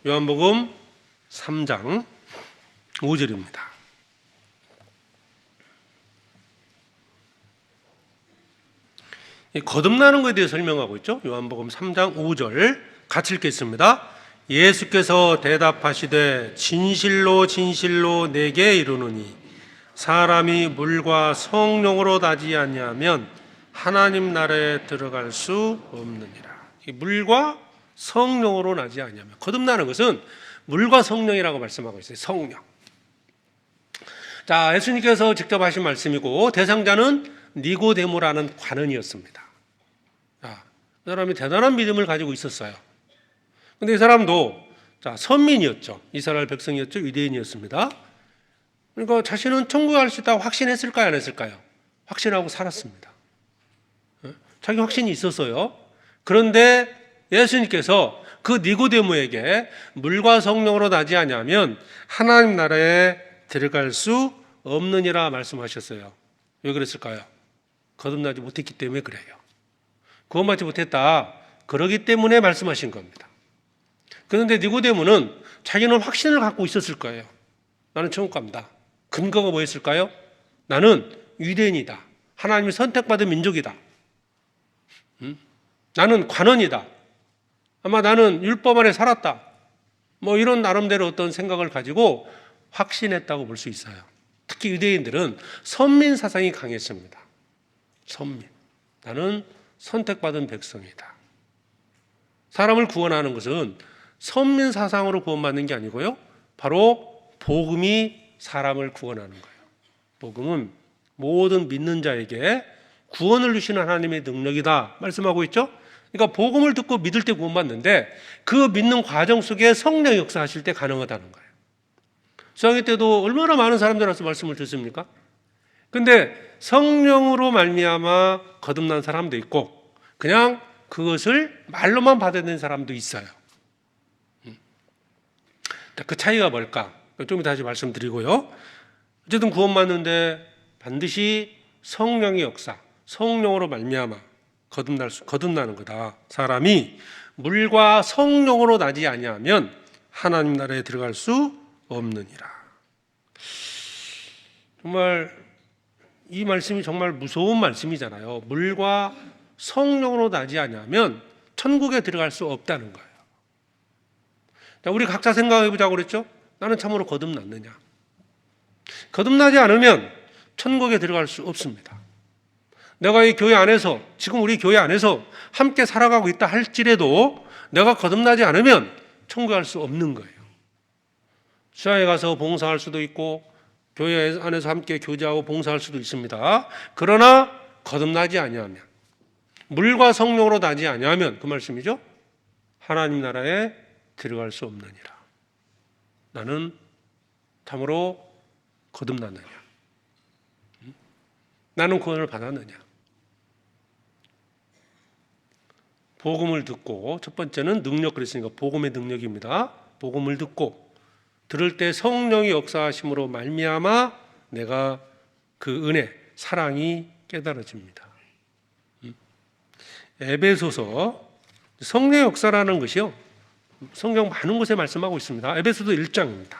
요한복음 3장 5절입니다. 거듭나는 것에 대해 설명하고 있죠. 요한복음 3장 5절 같이 읽겠습니다. 예수께서 대답하시되 진실로 진실로 내게 이르노니 사람이 물과 성령으로 나지 아니하면 하나님 나라에 들어갈 수 없느니라. 물과 성령으로 나지 아니하면, 거듭나는 것은 물과 성령이라고 말씀하고 있어요. 성령. 자, 예수님께서 직접 하신 말씀이고, 대상자는 니고데모라는 관원이었습니다. 이 사람이 대단한 믿음을 가지고 있었어요. 그런데 이 사람도 선민이었죠. 이스라엘 백성이었죠. 유대인이었습니다. 그러니까 자신은 천국에 갈 수 있다고 확신했을까요? 안 했을까요? 확신하고 살았습니다. 자기 확신이 있었어요. 그런데 예수님께서 그 니고데모에게 물과 성령으로 나지 아니하면 하나님 나라에 들어갈 수 없느니라 말씀하셨어요. 왜 그랬을까요? 거듭나지 못했기 때문에 그래요. 구원받지 못했다, 그러기 때문에 말씀하신 겁니다. 그런데 니고데모는 자기는 확신을 갖고 있었을 거예요. 나는 천국 갑니다. 근거가 뭐였을까요? 나는 유대인이다. 하나님이 선택받은 민족이다. 나는 관원이다. 아마 나는 율법 안에 살았다. 이런 나름대로 어떤 생각을 가지고 확신했다고 볼 수 있어요. 특히 유대인들은 선민 사상이 강했습니다. 선민. 나는 선택받은 백성이다. 사람을 구원하는 것은 선민 사상으로 구원받는 게 아니고요, 바로 복음이 사람을 구원하는 거예요. 복음은 모든 믿는 자에게 구원을 주시는 하나님의 능력이다 말씀하고 있죠. 그러니까 복음을 듣고 믿을 때 구원받는데, 그 믿는 과정 속에 성령 역사하실 때 가능하다는 거예요. 수양회 때도 얼마나 많은 사람들 와서 말씀을 듣습니까? 근데 성령으로 말미암아 거듭난 사람도 있고 그냥 그것을 말로만 받아들이는 사람도 있어요. 그 차이가 뭘까? 좀 이따 다시 말씀드리고요. 어쨌든 구원받는데 반드시 성령의 역사, 성령으로 말미암아 거듭나는 거다. 사람이 물과 성령으로 나지 아니하면 하나님 나라에 들어갈 수 없느니라. 정말 이 말씀이 정말 무서운 말씀이잖아요. 물과 성령으로 나지 아니하면 천국에 들어갈 수 없다는 거예요. 자, 우리 각자 생각해 보자고 그랬죠? 나는 참으로 거듭났느냐? 거듭나지 않으면 천국에 들어갈 수 없습니다. 내가 이 교회 안에서, 지금 우리 교회 안에서 함께 살아가고 있다 할지라도 내가 거듭나지 않으면 천국에 갈 수 없는 거예요. 수양에 가서 봉사할 수도 있고 교회 안에서 함께 교제하고 봉사할 수도 있습니다. 그러나 거듭나지 아니하면, 물과 성령으로 나지 아니하면, 그 말씀이죠, 하나님 나라에 들어갈 수 없느니라. 나는 참으로 거듭났느냐? 나는 구원을 받았느냐? 복음을 듣고, 첫 번째는 능력, 그랬으니까 복음의 능력입니다. 복음을 듣고 들을 때 성령의 역사하심으로 말미암아 내가 그 은혜, 사랑이 깨달아집니다. 에베소서, 성령의 역사라는 것이요, 성경 많은 곳에 말씀하고 있습니다. 에베소서 1장입니다.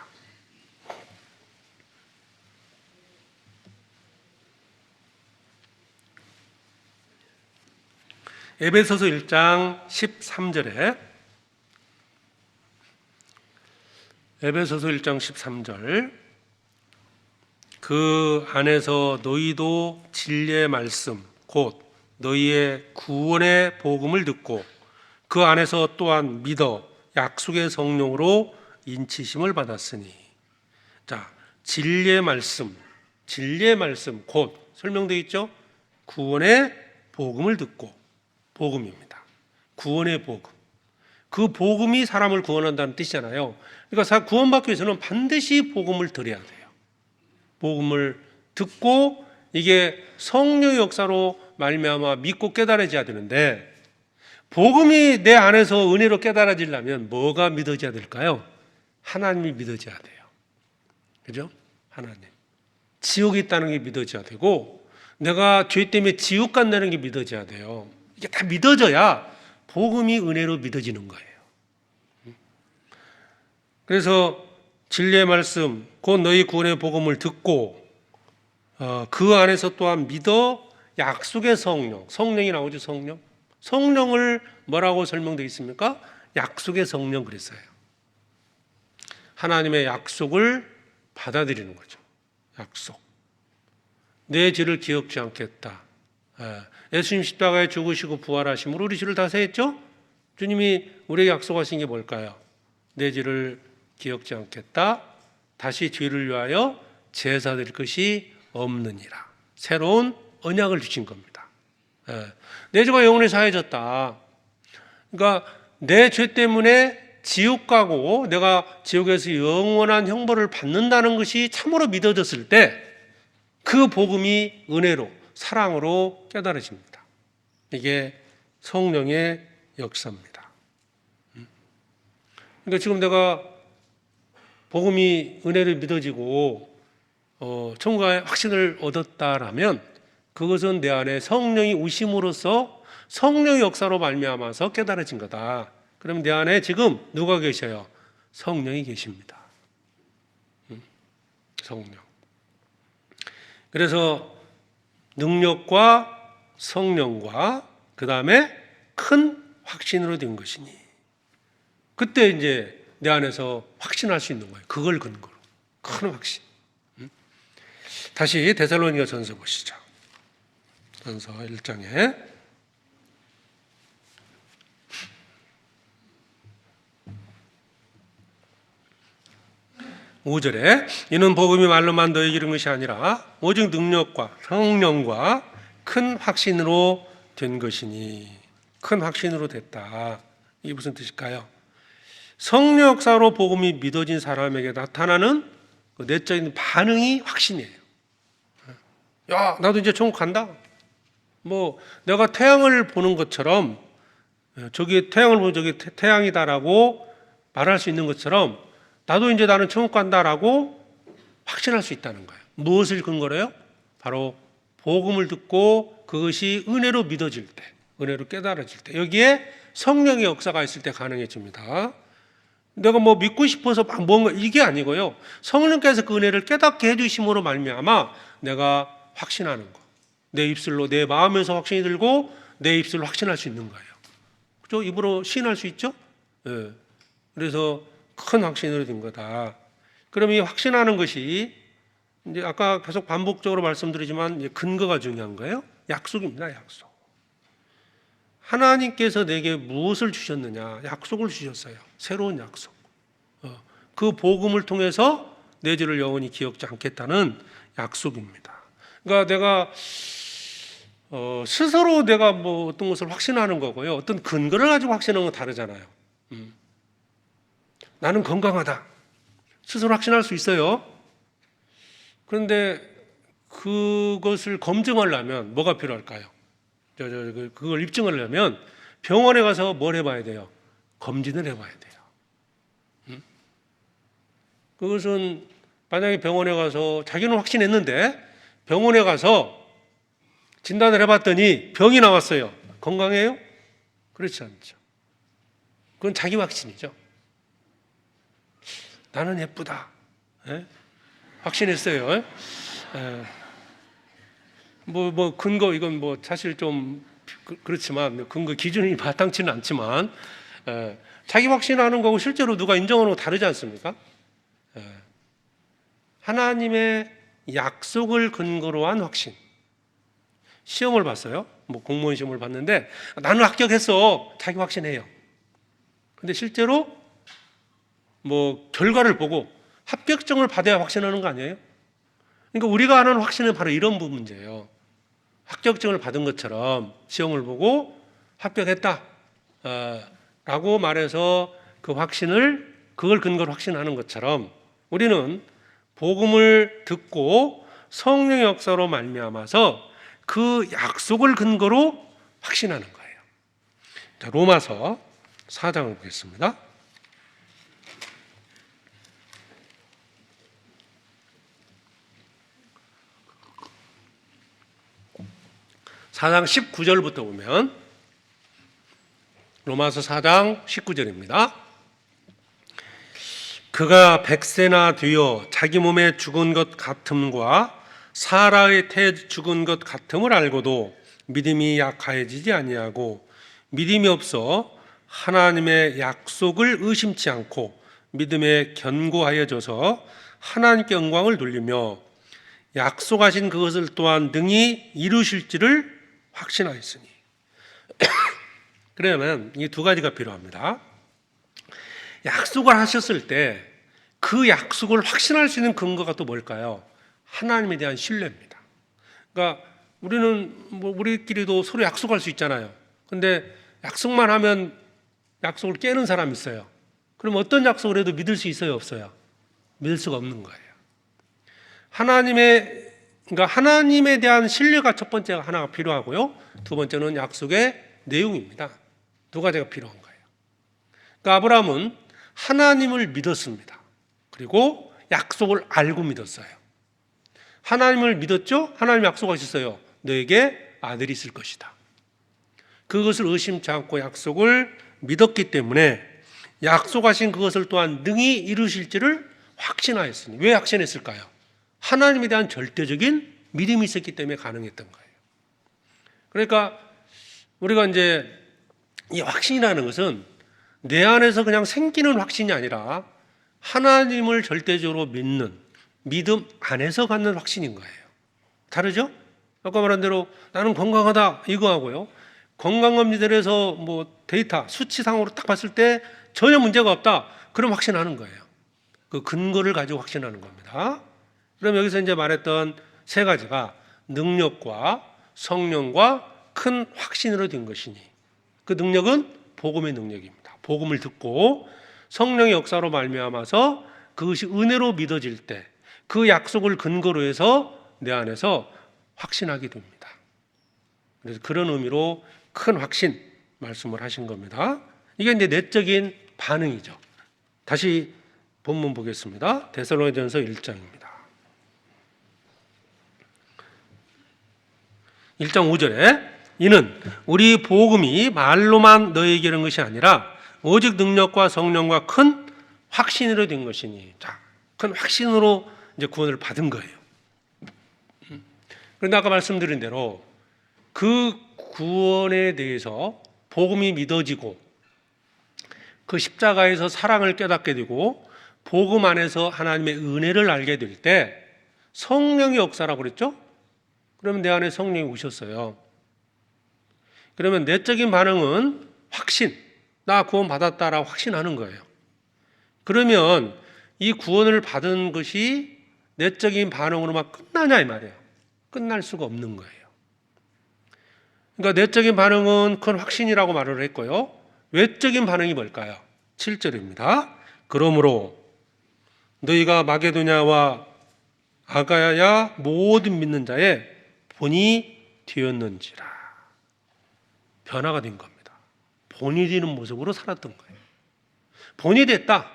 에베소서 1장 13절에, 에베소서 1장 13절, 그 안에서 너희도 진리의 말씀 곧 너희의 구원의 복음을 듣고 그 안에서 또한 믿어 약속의 성령으로 인치심을 받았으니. 자, 진리의 말씀 곧 설명되어 있죠? 구원의 복음을 듣고, 복음입니다. 구원의 복음. 그 복음이 사람을 구원한다는 뜻이잖아요. 그러니까 구원받기 위해서는 반드시 복음을 들어야 돼요. 복음을 듣고 이게 성령의 역사로 말미암아 믿고 깨달아져야 되는데, 복음이 내 안에서 은혜로 깨달아지려면 뭐가 믿어져야 될까요? 하나님이 믿어져야 돼요. 그죠? 하나님. 지옥이 있다는 게 믿어져야 되고, 내가 죄 때문에 지옥 간다는 게 믿어져야 돼요. 이게 다 믿어져야 복음이 은혜로 믿어지는 거예요. 그래서 진리의 말씀 곧 너희 구원의 복음을 듣고 그 안에서 또한 믿어 약속의 성령, 성령이 나오죠. 성령을 뭐라고 설명되어 있습니까? 약속의 성령 그랬어요. 하나님의 약속을 받아들이는 거죠. 약속. 내 죄를 기억지 않겠다. 예수님 십자가에 죽으시고 부활하심으로 우리 죄를 다 사했죠? 주님이 우리에게 약속하신 게 뭘까요? 내 죄를 기억지 않겠다. 다시 죄를 위하여 제사 드릴 것이 없느니라. 새로운 언약을 주신 겁니다. 내 죄가 영원히 사해졌다. 그러니까 내 죄 때문에 지옥 가고 내가 지옥에서 영원한 형벌을 받는다는 것이 참으로 믿어졌을 때 그 복음이 은혜로, 사랑으로 깨달아집니다. 이게 성령의 역사입니다. 그러니까 지금 내가 복음이 은혜로 믿어지고 천국의 확신을 얻었다라면 그것은 내 안에 성령이 오심으로써 성령의 역사로 말미암아서 깨달아진 거다. 그럼 내 안에 지금 누가 계셔요? 성령이 계십니다. 성령. 그래서 능력과 성령과 그 다음에 큰 확신으로 된 것이니, 그때 이제 내 안에서 확신할 수 있는 거예요. 그걸 근거로 큰 확신. 다시 데살로니가 전서 보시죠. 전서 1장에 5절에 이는 복음이 말로만 너에게 이른 것이 아니라 오직 능력과 성령과 큰 확신으로 된 것이니. 큰 확신으로 됐다. 이게 무슨 뜻일까요? 성령 역사로 복음이 믿어진 사람에게 나타나는 그 내적인 반응이 확신이에요. 야, 나도 이제 천국 간다. 뭐 내가 태양을 보는 것처럼 저기 태양을 보면 저기 태양이다라고 말할 수 있는 것처럼 나도 이제 나는 천국 간다라고 확신할 수 있다는 거예요. 무엇을 근거로요? 바로 복음을 듣고 그것이 은혜로 믿어질 때, 은혜로 깨달아질 때, 여기에 성령의 역사가 있을 때 가능해집니다. 내가 뭐 믿고 싶어서 막 뭔가 이게 아니고요. 성령께서 그 은혜를 깨닫게 해주심으로 말미암아 내가 확신하는 거. 내 입술로 내 마음에서 확신이 들고 내 입술로 확신할 수 있는 거예요. 그죠? 입으로 시인할 수 있죠? 예. 그래서 큰 확신으로 된 거다. 그럼 이 확신하는 것이 이제 아까 계속 반복적으로 말씀드리지만 이제 근거가 중요한 거예요. 약속입니다. 약속. 하나님께서 내게 무엇을 주셨느냐? 약속을 주셨어요. 새로운 약속. 그 복음을 통해서 내 죄를 영원히 기억지 않겠다는 약속입니다. 그러니까 내가 스스로 내가 뭐 어떤 것을 확신하는 거고요. 어떤 근거를 가지고 확신하는 건 다르잖아요. 나는 건강하다. 스스로 확신할 수 있어요. 그런데 그것을 검증하려면 뭐가 필요할까요? 그걸 입증하려면 병원에 가서 뭘 해봐야 돼요? 검진을 해봐야 돼요. 그것은 만약에 병원에 가서 자기는 확신했는데 병원에 가서 진단을 해봤더니 병이 나왔어요. 건강해요? 그렇지 않죠. 그건 자기 확신이죠. 나는 예쁘다. 예? 확신했어요. 예. 뭐 근거 이건 뭐 사실 좀 그렇지만 근거 기준이 바탕치는 않지만 자기 확신하는 거고 실제로 누가 인정하는 거 다르지 않습니까? 하나님의 약속을 근거로 한 확신. 시험을 봤어요. 뭐 공무원 시험을 봤는데 나는 합격했어. 자기 확신해요. 근데 실제로 뭐 결과를 보고 합격증을 받아야 확신하는 거 아니에요? 그러니까 우리가 하는 확신은 바로 이런 문제예요. 합격증을 받은 것처럼 시험을 보고 합격했다 라고 말해서 그 확신을 그걸 근거로 확신하는 것처럼 우리는 복음을 듣고 성령의 역사로 말미암아서 그 약속을 근거로 확신하는 거예요. 자, 로마서 4장을 보겠습니다. 4장 19절부터 보면 로마서 4장 19절입니다. 그가 백세나 되어 자기 몸에 죽은 것 같음과 사라의 태에 죽은 것 같음을 알고도 믿음이 약하여지지 아니하고 믿음이 없어 하나님의 약속을 의심치 않고 믿음에 견고하여져서 하나님께 영광을 돌리며 약속하신 그것을 또한 능히 이루실지를 확신하였으니. 그러면 이 두 가지가 필요합니다. 약속을 하셨을 때 그 약속을 확신할 수 있는 근거가 또 뭘까요? 하나님에 대한 신뢰입니다. 그러니까 우리는 뭐 우리끼리도 서로 약속할 수 있잖아요. 근데 약속만 하면 약속을 깨는 사람이 있어요. 그럼 어떤 약속을 해도 믿을 수 있어요, 없어요? 믿을 수가 없는 거예요. 그러니까 하나님에 대한 신뢰가 첫 번째가 하나가 필요하고요. 두 번째는 약속의 내용입니다. 두 가지가 필요한 거예요. 그러니까 아브라함은 하나님을 믿었습니다. 그리고 약속을 알고 믿었어요. 하나님을 믿었죠? 하나님 약속하셨어요. 너에게 아들이 있을 것이다. 그것을 의심치 않고 약속을 믿었기 때문에 약속하신 그것을 또한 능히 이루실지를 확신하였으니. 왜 확신했을까요? 하나님에 대한 절대적인 믿음이 있었기 때문에 가능했던 거예요. 그러니까 우리가 이제 이 확신이라는 것은 내 안에서 그냥 생기는 확신이 아니라 하나님을 절대적으로 믿는 믿음 안에서 갖는 확신인 거예요. 다르죠? 아까 말한 대로 나는 건강하다 이거하고요. 건강검진에서 뭐 데이터 수치상으로 딱 봤을 때 전혀 문제가 없다. 그럼 확신하는 거예요. 그 근거를 가지고 확신하는 겁니다. 그럼 여기서 이제 말했던 세 가지가 능력과 성령과 큰 확신으로 된 것이니 그 능력은 복음의 능력입니다. 복음을 듣고 성령의 역사로 말미암아서 그것이 은혜로 믿어질 때 그 약속을 근거로 해서 내 안에서 확신하게 됩니다. 그래서 그런 의미로 큰 확신 말씀을 하신 겁니다. 이게 이제 내적인 반응이죠. 다시 본문 보겠습니다. 데살로니가전서 1장입니다. 1장 5절에 이는 우리 복음이 말로만 너희에게 이른 것이 아니라 오직 능력과 성령과 큰 확신으로 된 것이니. 자, 큰 확신으로 이제 구원을 받은 거예요. 그런데 아까 말씀드린 대로 그 구원에 대해서 복음이 믿어지고 그 십자가에서 사랑을 깨닫게 되고 복음 안에서 하나님의 은혜를 알게 될 때 성령의 역사라고 그랬죠? 그러면 내 안에 성령이 오셨어요. 그러면 내적인 반응은 확신, 나 구원 받았다라고 확신하는 거예요. 그러면 이 구원을 받은 것이 내적인 반응으로만 끝나냐 이 말이에요. 끝날 수가 없는 거예요. 그러니까 내적인 반응은 큰 확신이라고 말을 했고요. 외적인 반응이 뭘까요? 7절입니다. 그러므로 너희가 마게도냐와 아가야 모든 믿는 자의 본이 되었는지라. 변화가 된 겁니다. 본이 되는 모습으로 살았던 거예요. 본이 됐다.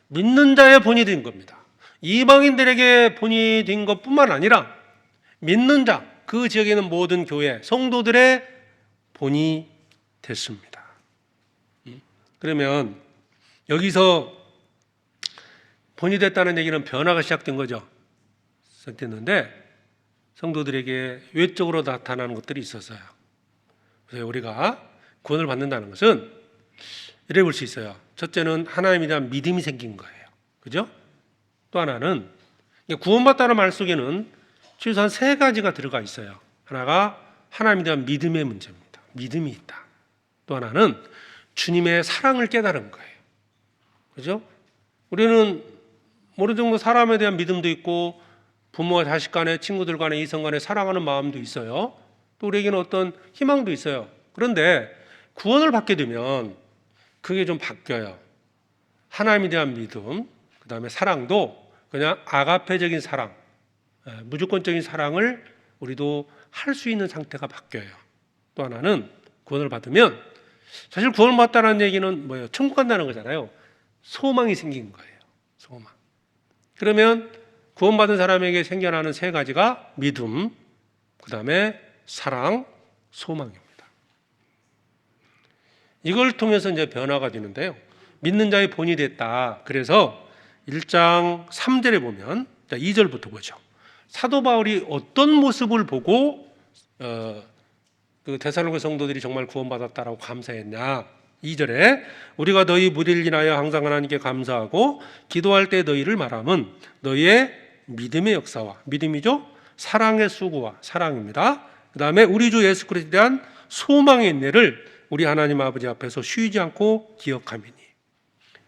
믿는 자의 본이 된 겁니다. 이방인들에게 본이 된 것뿐만 아니라 믿는 자, 그 지역에 있는 모든 교회, 성도들의 본이 됐습니다. 그러면 여기서 본이 됐다는 얘기는 변화가 시작된 거죠. 시작됐는데 성도들에게 외적으로 나타나는 것들이 있었어요. 그래서 우리가 구원을 받는다는 것은 이래 볼 수 있어요. 첫째는 하나님에 대한 믿음이 생긴 거예요. 그죠? 또 하나는 구원받다는 말 속에는 최소한 세 가지가 들어가 있어요. 하나가 하나님에 대한 믿음의 문제입니다. 믿음이 있다. 또 하나는 주님의 사랑을 깨달은 거예요. 그죠? 우리는 어느 정도 사람에 대한 믿음도 있고 부모와 자식 간에 친구들 간에 이성 간에 사랑하는 마음도 있어요. 또 우리에게는 어떤 희망도 있어요. 그런데 구원을 받게 되면 그게 좀 바뀌어요. 하나님에 대한 믿음, 그 다음에 사랑도 그냥 아가페적인 사랑, 무조건적인 사랑을 우리도 할 수 있는 상태가 바뀌어요. 또 하나는 구원을 받으면 사실 구원을 받다는 얘기는 뭐예요? 천국 간다는 거잖아요. 소망이 생긴 거예요. 소망. 그러면 구원받은 사람에게 생겨나는 세 가지가 믿음, 그 다음에 사랑, 소망입니다. 이걸 통해서 이제 변화가 되는데요. 믿는 자의 본이 됐다. 그래서 1장 3절에 보면 2절부터 보죠. 사도 바울이 어떤 모습을 보고 그 데살로니가 성도들이 정말 구원받았다라고 감사했냐. 2절에 우리가 너희 무리를 인하여 항상 하나님께 감사하고 기도할 때 너희를 말함은 너희의 믿음의 역사와 믿음이죠. 사랑의 수고와 사랑입니다. 그 다음에 우리 주 예수 그리스도에 대한 소망의 인내를 우리 하나님 아버지 앞에서 쉬지 않고 기억함이니.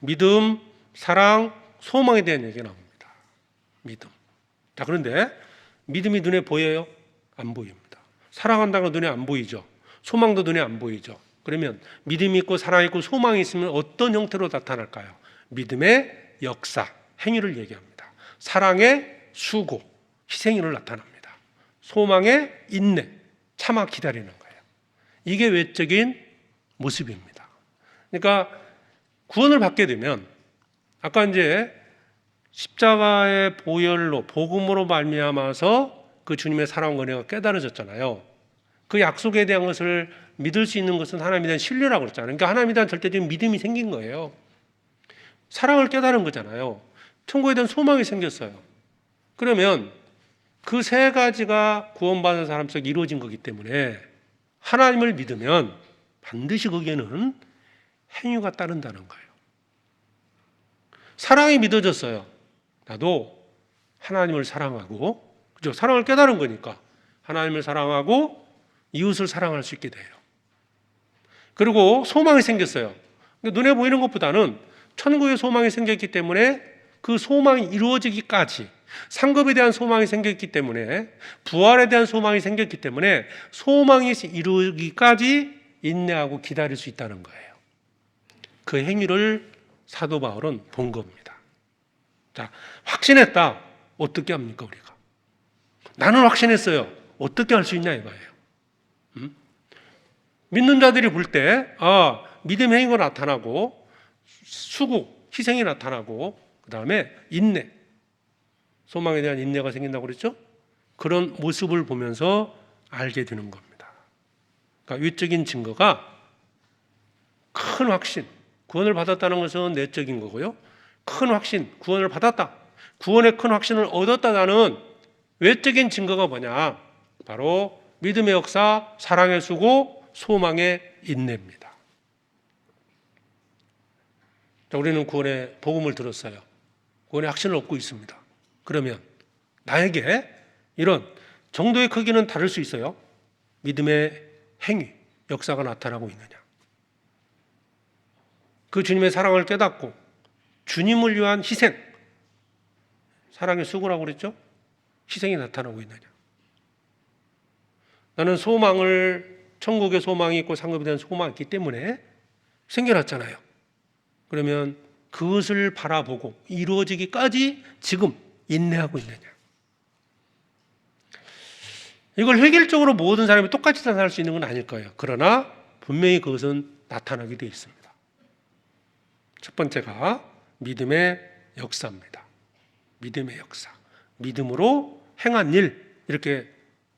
믿음, 사랑, 소망에 대한 얘기가 나옵니다. 믿음. 자, 그런데 믿음이 눈에 보여요? 안 보입니다. 사랑한다는 건 눈에 안 보이죠. 소망도 눈에 안 보이죠. 그러면 믿음이 있고 사랑이 있고 소망이 있으면 어떤 형태로 나타날까요? 믿음의 역사, 행위를 얘기합니다. 사랑의 수고, 희생으로 나타납니다. 소망의 인내, 참아 기다리는 거예요. 이게 외적인 모습입니다. 그러니까 구원을 받게 되면 아까 이제 십자가의 보혈로 복음으로 말미암아서 그 주님의 사랑과 은혜가 깨달아졌잖아요. 그 약속에 대한 것을 믿을 수 있는 것은 하나님에 대한 신뢰라고 그랬잖아요. 그러니까 하나님에 대한 절대적인 믿음이 생긴 거예요. 사랑을 깨달은 거잖아요. 천국에 대한 소망이 생겼어요. 그러면 그 세 가지가 구원받은 사람 속에 이루어진 거기 때문에 하나님을 믿으면 반드시 거기에는 행위가 따른다는 거예요. 사랑이 믿어졌어요. 나도 하나님을 사랑하고, 그죠? 사랑을 깨달은 거니까 하나님을 사랑하고 이웃을 사랑할 수 있게 돼요. 그리고 소망이 생겼어요. 눈에 보이는 것보다는 천국의 소망이 생겼기 때문에 그 소망이 이루어지기까지, 상급에 대한 소망이 생겼기 때문에, 부활에 대한 소망이 생겼기 때문에 소망이 이루어지기까지 인내하고 기다릴 수 있다는 거예요. 그 행위를 사도 바울은 본 겁니다. 자, 확신했다. 어떻게 합니까 우리가? 나는 확신했어요. 어떻게 할 수 있냐 이거예요. 믿는 자들이 볼 때 믿음의 행위가 나타나고 수고, 희생이 나타나고 그 다음에 인내, 소망에 대한 인내가 생긴다고 그랬죠? 그런 모습을 보면서 알게 되는 겁니다. 그러니까 외적인 증거가 큰 확신, 구원을 받았다는 것은 내적인 거고요. 큰 확신, 구원을 받았다. 구원의 큰 확신을 얻었다는 외적인 증거가 뭐냐? 바로 믿음의 역사, 사랑의 수고, 소망의 인내입니다. 자, 우리는 구원의 복음을 들었어요. 구원의 확신을 얻고 있습니다. 그러면 나에게 이런 정도의 크기는 다를 수 있어요. 믿음의 행위, 역사가 나타나고 있느냐. 그 주님의 사랑을 깨닫고 주님을 위한 희생, 사랑의 수고라고 그랬죠? 희생이 나타나고 있느냐. 나는 소망을, 천국의 소망이 있고 상급에 대한 소망이 있기 때문에 생겨났잖아요. 그러면 그것을 바라보고 이루어지기까지 지금 인내하고 있느냐. 이걸 획일적으로 모든 사람이 똑같이 나타날 수 있는 건 아닐 거예요. 그러나 분명히 그것은 나타나게 되어 있습니다. 첫 번째가 믿음의 역사입니다. 믿음의 역사. 믿음으로 행한 일, 이렇게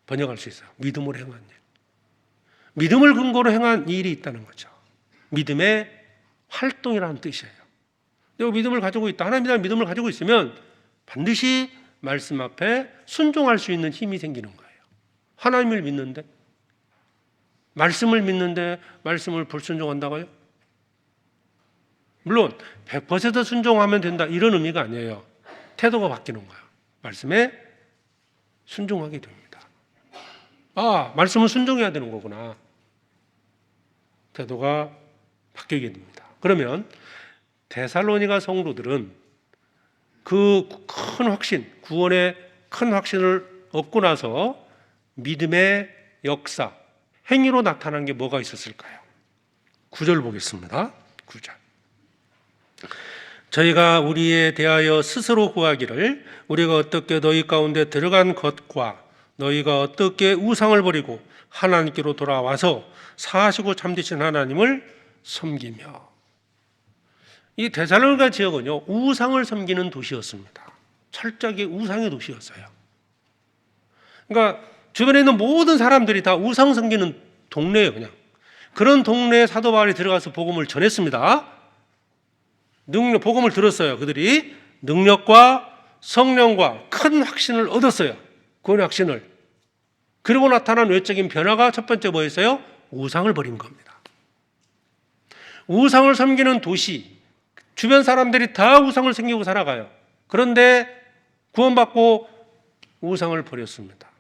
번역할 수 있어요. 믿음으로 행한 일. 믿음을 근거로 행한 일이 있다는 거죠. 믿음의 활동이라는 뜻이에요. 내가 믿음을 가지고 있다. 하나님에 대한 믿음을 가지고 있으면 반드시 말씀 앞에 순종할 수 있는 힘이 생기는 거예요. 하나님을 믿는데, 말씀을 믿는데 말씀을 불순종한다고요? 물론 100% 순종하면 된다 이런 의미가 아니에요. 태도가 바뀌는 거예요. 말씀에 순종하게 됩니다. 말씀은 순종해야 되는 거구나. 태도가 바뀌게 됩니다. 그러면 데살로니가 성도들은 그 큰 확신, 구원의 큰 확신을 얻고 나서 믿음의 역사, 행위로 나타난 게 뭐가 있었을까요? 9절 보겠습니다. 9절. 저희가 우리에 대하여 스스로 구하기를 우리가 어떻게 너희 가운데 들어간 것과 너희가 어떻게 우상을 버리고 하나님께로 돌아와서 사시고 참되신 하나님을 섬기며. 이 데살로니가 지역은요, 우상을 섬기는 도시였습니다. 철저하게 우상의 도시였어요. 그러니까 주변에 있는 모든 사람들이 다 우상 섬기는 동네예요. 그냥 그런 동네에 사도 바울이 들어가서 복음을 전했습니다. 복음을 들었어요. 그들이 능력과 성령과 큰 확신을 얻었어요. 구원의 확신을. 그리고 나타난 외적인 변화가 첫 번째 뭐였어요? 우상을 버린 겁니다. 우상을 섬기는 도시, 주변 사람들이 다 우상을 섬기고 살아가요. 그런데 구원받고 우상을 버렸습니다.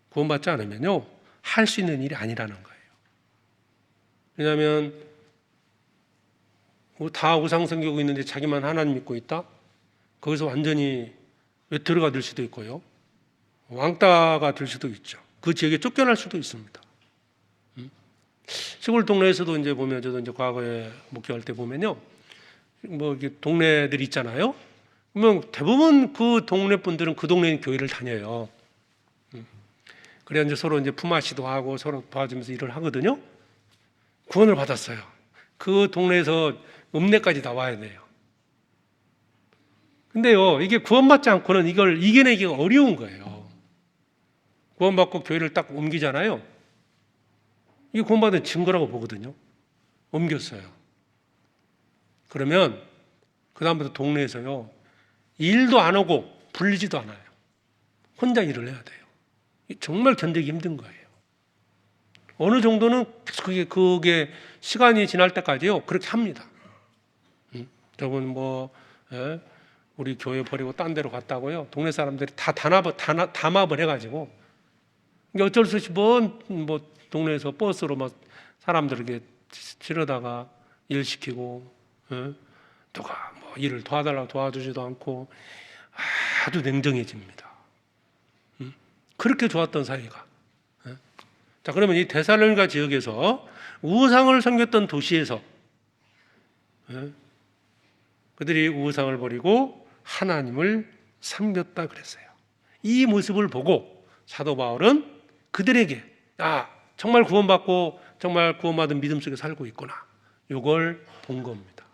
구원받지 않으면요, 할 수 있는 일이 아니라는 거예요. 왜냐하면 다 우상 섬기고 있는데 자기만 하나님 믿고 있다? 거기서 완전히 외투가 될 수도 있고요, 왕따가 될 수도 있죠. 그 지역에 쫓겨날 수도 있습니다. 시골 동네에서도 이제 보면, 저도 이제 과거에 목회할 때 보면요, 뭐 이렇게 동네들 있잖아요. 그러면 대부분 그 동네 분들은 그 동네 교회를 다녀요. 그래야 이제 서로 이제 품앗이도 하고 서로 도와주면서 일을 하거든요. 구원을 받았어요. 그 동네에서 읍내까지 나와야 돼요. 근데요, 이게 구원받지 않고는 이걸 이겨내기가 어려운 거예요. 구원받고 교회를 딱 옮기잖아요. 이게 구원받은 증거라고 보거든요. 옮겼어요. 그러면 그 다음부터 동네에서요, 일도 안 하고 불리지도 않아요. 혼자 일을 해야 돼요. 정말 견디기 힘든 거예요. 어느 정도는 그게 시간이 지날 때까지요, 그렇게 합니다. 저분 우리 교회 버리고 딴 데로 갔다고요, 동네 사람들이 다 담합을 해가지고, 어쩔 수 없이 동네에서 버스로 막 사람들에게 실어다가 일 시키고, 누가 일을 도와달라고 도와주지도 않고 아주 냉정해집니다. 그렇게 좋았던 사이가. 자, 그러면 이 데살로니가 지역에서 우상을 섬겼던 도시에서 그들이 우상을 버리고 하나님을 섬겼다 그랬어요. 이 모습을 보고 사도 바울은 그들에게 정말 구원받고 정말 구원받은 믿음 속에 살고 있구나, 이걸 본 겁니다.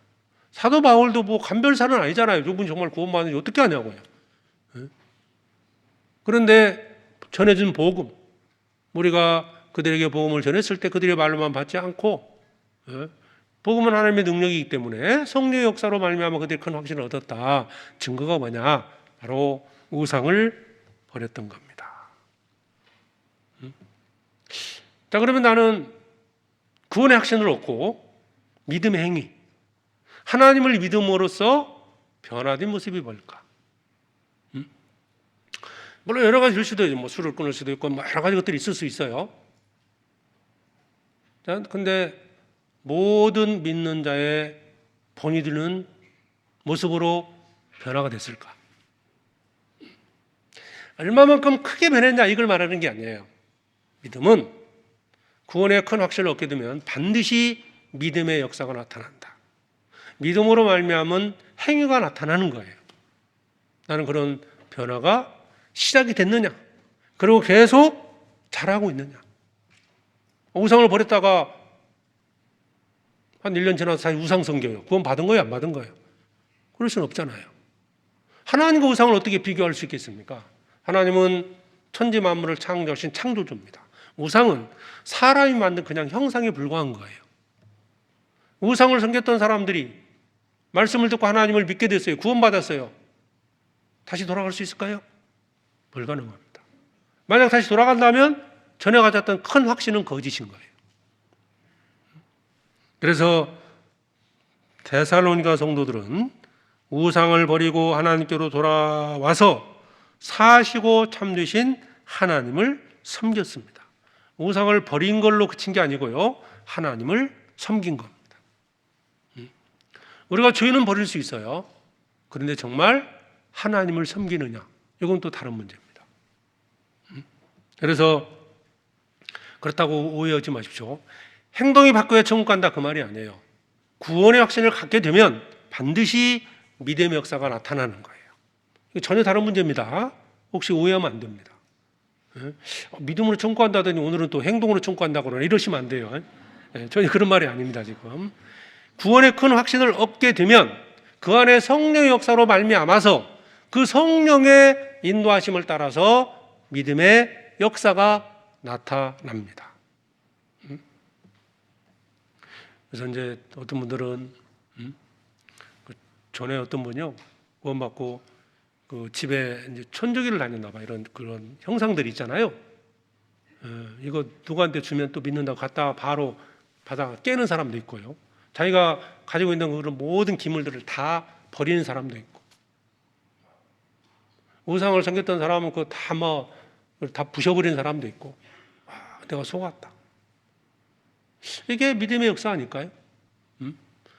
사도 바울도 뭐 간별사는 아니잖아요. 저분이 정말 구원받는지 어떻게 하냐고요. 그런데 전해준 복음, 우리가 그들에게 복음을 전했을 때 그들의 말로만 받지 않고, 복음은 하나님의 능력이기 때문에 성령의 역사로 말미암아 그들이 큰 확신을 얻었다. 증거가 뭐냐? 바로 우상을 버렸던 겁니다. 자, 그러면 나는 구원의 확신을 얻고 믿음의 행위, 하나님을 믿음으로써 변화된 모습이 뭘까? 물론 여러 가지 일 수도 있죠. 뭐 술을 끊을 수도 있고 여러 가지 것들이 있을 수 있어요. 근데 모든 믿는 자의 본이 드는 모습으로 변화가 됐을까? 얼마만큼 크게 변했냐, 이걸 말하는 게 아니에요. 믿음은 구원의 큰 확신을 얻게 되면 반드시 믿음의 역사가 나타난다. 믿음으로 말미암은 행위가 나타나는 거예요. 나는 그런 변화가 시작이 됐느냐, 그리고 계속 잘하고 있느냐. 우상을 버렸다가 한 1년 지나서 다시 우상 섬겨요. 구원 받은 거예요, 안 받은 거예요? 그럴 수는 없잖아요. 하나님과 우상을 어떻게 비교할 수 있겠습니까? 하나님은 천지 만물을 창조하신 창조주입니다. 우상은 사람이 만든 그냥 형상에 불과한 거예요. 우상을 섬겼던 사람들이 말씀을 듣고 하나님을 믿게 됐어요. 구원받았어요. 다시 돌아갈 수 있을까요? 불가능합니다. 만약 다시 돌아간다면 전에 가졌던 큰 확신은 거짓인 거예요. 그래서 데살로니가 성도들은 우상을 버리고 하나님께로 돌아와서 사시고 참되신 하나님을 섬겼습니다. 우상을 버린 걸로 그친 게 아니고요, 하나님을 섬긴 겁니다. 우리가 죄는 버릴 수 있어요. 그런데 정말 하나님을 섬기느냐, 이건 또 다른 문제입니다. 그래서 그렇다고 오해하지 마십시오. 행동이 바뀌어야 천국 간다, 그 말이 아니에요. 구원의 확신을 갖게 되면 반드시 믿음의 역사가 나타나는 거예요. 이거 전혀 다른 문제입니다. 혹시 오해하면 안 됩니다. 믿음으로 천국 간다더니 오늘은 또 행동으로 천국 간다고 그러나, 이러시면 안 돼요. 전혀 그런 말이 아닙니다. 지금 구원의 큰 확신을 얻게 되면 그 안에 성령의 역사로 말미암아서 그 성령의 인도하심을 따라서 믿음의 역사가 나타납니다. 그래서 이제 어떤 분들은 전에 어떤 분이요, 구원받고 그 집에 이제 천주기를 다녔나 봐. 이런 그런 형상들이 있잖아요. 이거 누구한테 주면 또 믿는다고 갖다가 바로 받아 깨는 사람도 있고요. 자기가 가지고 있는 그런 모든 기물들을 다 버리는 사람도 있고, 우상을 섬겼던 사람은 그거 다 부셔버리는 사람도 있고, 내가 속았다. 이게 믿음의 역사 아닐까요?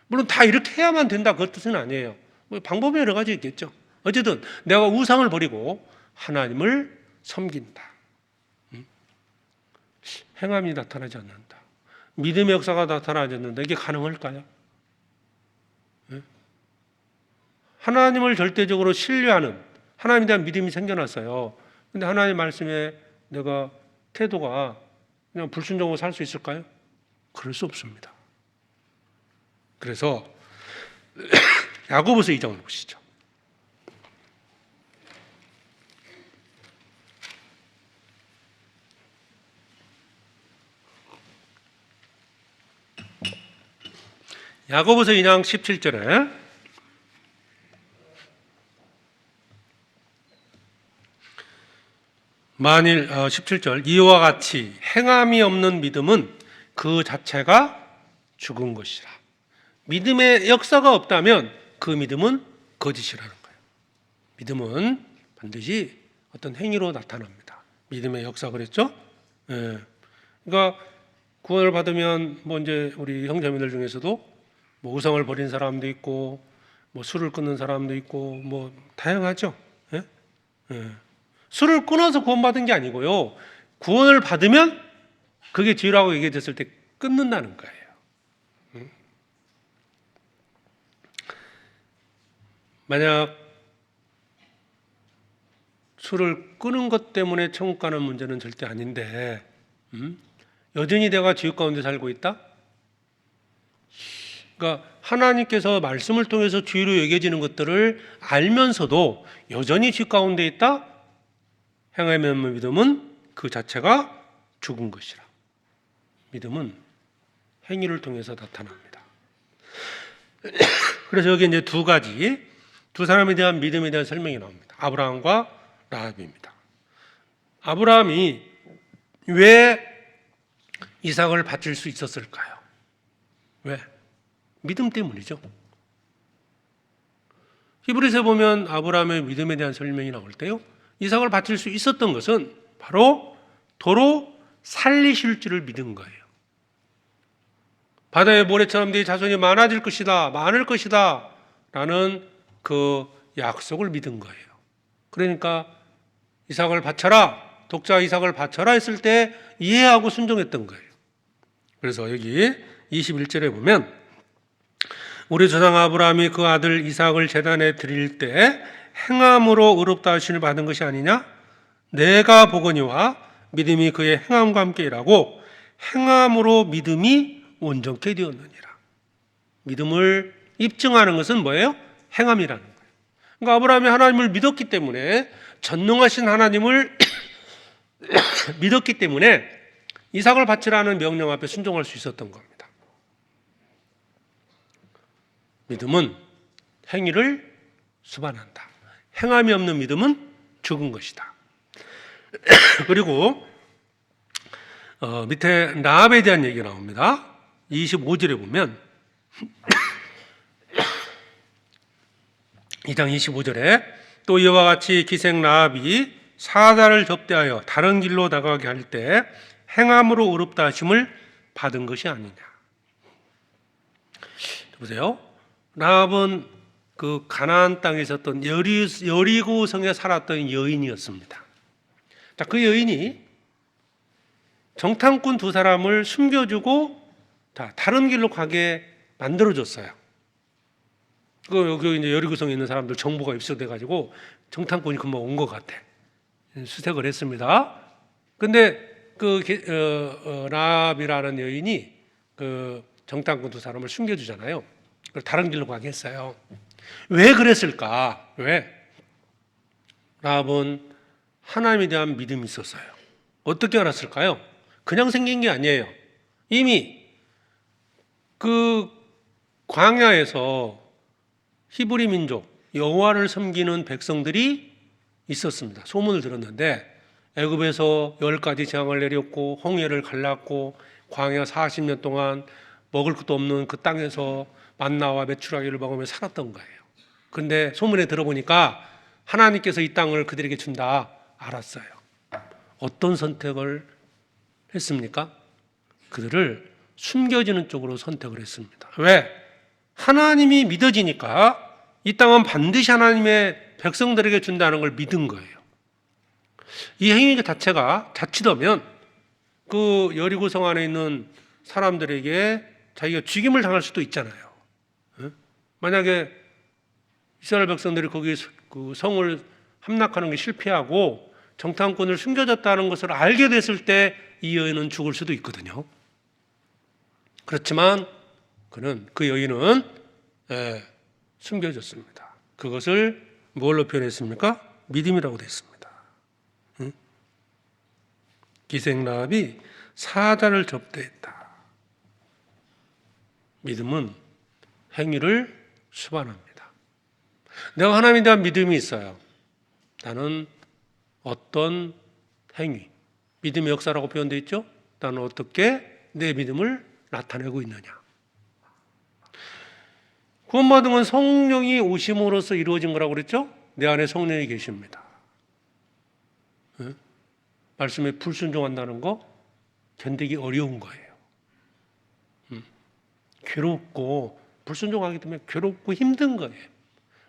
물론 다 이렇게 해야만 된다, 그 뜻은 아니에요. 방법이 여러 가지 있겠죠. 어쨌든 내가 우상을 버리고 하나님을 섬긴다. 행함이 나타나지 않는다. 믿음의 역사가 나타나지 않는다. 이게 가능할까요? 하나님을 절대적으로 신뢰하는, 하나님에 대한 믿음이 생겨났어요. 근데 하나님 말씀에 내가 태도가 그냥 불순종으로 살 수 있을까요? 그럴 수 없습니다. 그래서 야고보서 2장을 보시죠. 야고보서 2장 17절에 만일 17절, 이와 같이 행함이 없는 믿음은 그 자체가 죽은 것이라. 믿음의 역사가 없다면 그 믿음은 거짓이라는 거예요. 믿음은 반드시 어떤 행위로 나타납니다. 믿음의 역사 그랬죠? 그러니까 구원을 받으면 뭐 이제 우리 형제님들 중에서도 뭐 우상을 버린 사람도 있고, 뭐 술을 끊는 사람도 있고, 뭐 다양하죠. 술을 끊어서 구원받은 게 아니고요, 구원을 받으면 그게 죄라고 얘기됐을 때 끊는다는 거예요. 만약 술을 끊은 것 때문에 천국 가는 문제는 절대 아닌데, 여전히 내가 지옥 가운데 살고 있다? 그러니까 하나님께서 말씀을 통해서 주의로 여겨지는 것들을 알면서도 여전히 지옥 가운데 있다? 행함이 없는 믿음은 그 자체가 죽은 것이라. 믿음은 행위를 통해서 나타납니다. 그래서 여기 이제 두 사람에 대한 믿음에 대한 설명이 나옵니다. 아브라함과 라합입니다. 아브라함이 왜 이삭을 바칠 수 있었을까요? 왜? 믿음 때문이죠. 히브리서에 보면 아브라함의 믿음에 대한 설명이 나올 때요, 이삭을 바칠 수 있었던 것은 바로 도로 살리실 줄을 믿은 거예요. 바다의 모래처럼 네 자손이 많아질 것이다, 많을 것이다 라는 그 약속을 믿은 거예요. 그러니까 이삭을 바쳐라, 독자 이삭을 바쳐라 했을 때 이해하고 순종했던 거예요. 그래서 여기 21절에 보면 우리 조상 아브라함이 그 아들 이삭을 제단에 드릴 때 행함으로 의롭다 하심을 받은 것이 아니냐? 내가 보거니와 믿음이 그의 행함과 함께 일하고 행함으로 믿음이 온전케 되었느니라. 믿음을 입증하는 것은 뭐예요? 행함이라는 거예요. 그러니까 아브라함이 하나님을 믿었기 때문에, 전능하신 하나님을 믿었기 때문에 이삭을 바치라는 명령 앞에 순종할 수 있었던 겁니다. 믿음은 행위를 수반한다. 행함이 없는 믿음은 죽은 것이다. 그리고 밑에 라합에 대한 얘기가 나옵니다. 25절에 보면 2장 25절에 또 이와 같이 기생 라합이 사자를 접대하여 다른 길로 나가게 할 때 행함으로 의롭다 하심을 받은 것이 아니냐. 보세요. 라합은 그 가나안 땅에 있었던 여리고성에 살았던 여인이었습니다. 자, 그 여인이 정탐꾼 두 사람을 숨겨주고 다른 길로 가게 만들어줬어요. 여기 이제 여리고성에 있는 사람들 정보가 입수돼가지고 정탐꾼이 금방 온 것 같아. 수색을 했습니다. 근데 라합이라는 여인이 그 정탐꾼 두 사람을 숨겨주잖아요. 다른 길로 가게 했어요. 왜 그랬을까? 왜? 라합은 하나님에 대한 믿음이 있었어요. 어떻게 알았을까요? 그냥 생긴 게 아니에요. 이미 그 광야에서 히브리 민족 여호와를 섬기는 백성들이 있었습니다. 소문을 들었는데 애굽에서 10가지 재앙을 내렸고 홍해를 갈랐고 광야 40년 동안 먹을 것도 없는 그 땅에서 만나와 메추라기를 먹으며 살았던 거예요. 그런데 소문에 들어보니까 하나님께서 이 땅을 그들에게 준다 알았어요. 어떤 선택을 했습니까? 그들을 숨겨지는 쪽으로 선택을 했습니다. 왜? 하나님이 믿어지니까 이 땅은 반드시 하나님의 백성들에게 준다는 걸 믿은 거예요. 이 행위 자체가 자칫하면 그 여리고성 안에 있는 사람들에게 자기가 죽임을 당할 수도 있잖아요. 만약에 이스라엘 백성들이 거기 그 성을 함락하는 게 실패하고 정탐꾼을 숨겨졌다는 것을 알게 됐을 때 이 여인은 죽을 수도 있거든요. 그렇지만 그 여인은 숨겨졌습니다. 그것을 뭘로 표현했습니까? 믿음이라고 됐습니다. 기생 라합이 사자를 접대했다. 믿음은 행위를 수반합니다. 내가 하나님에 대한 믿음이 있어요. 나는 어떤 행위, 믿음의 역사라고 표현되어 있죠? 나는 어떻게 내 믿음을 나타내고 있느냐. 구원받은 건 성령이 오심으로써 이루어진 거라고 그랬죠? 내 안에 성령이 계십니다. 말씀에 불순종한다는 거 견디기 어려운 거예요. 괴롭고 불순종하기 때문에 괴롭고 힘든 거예요.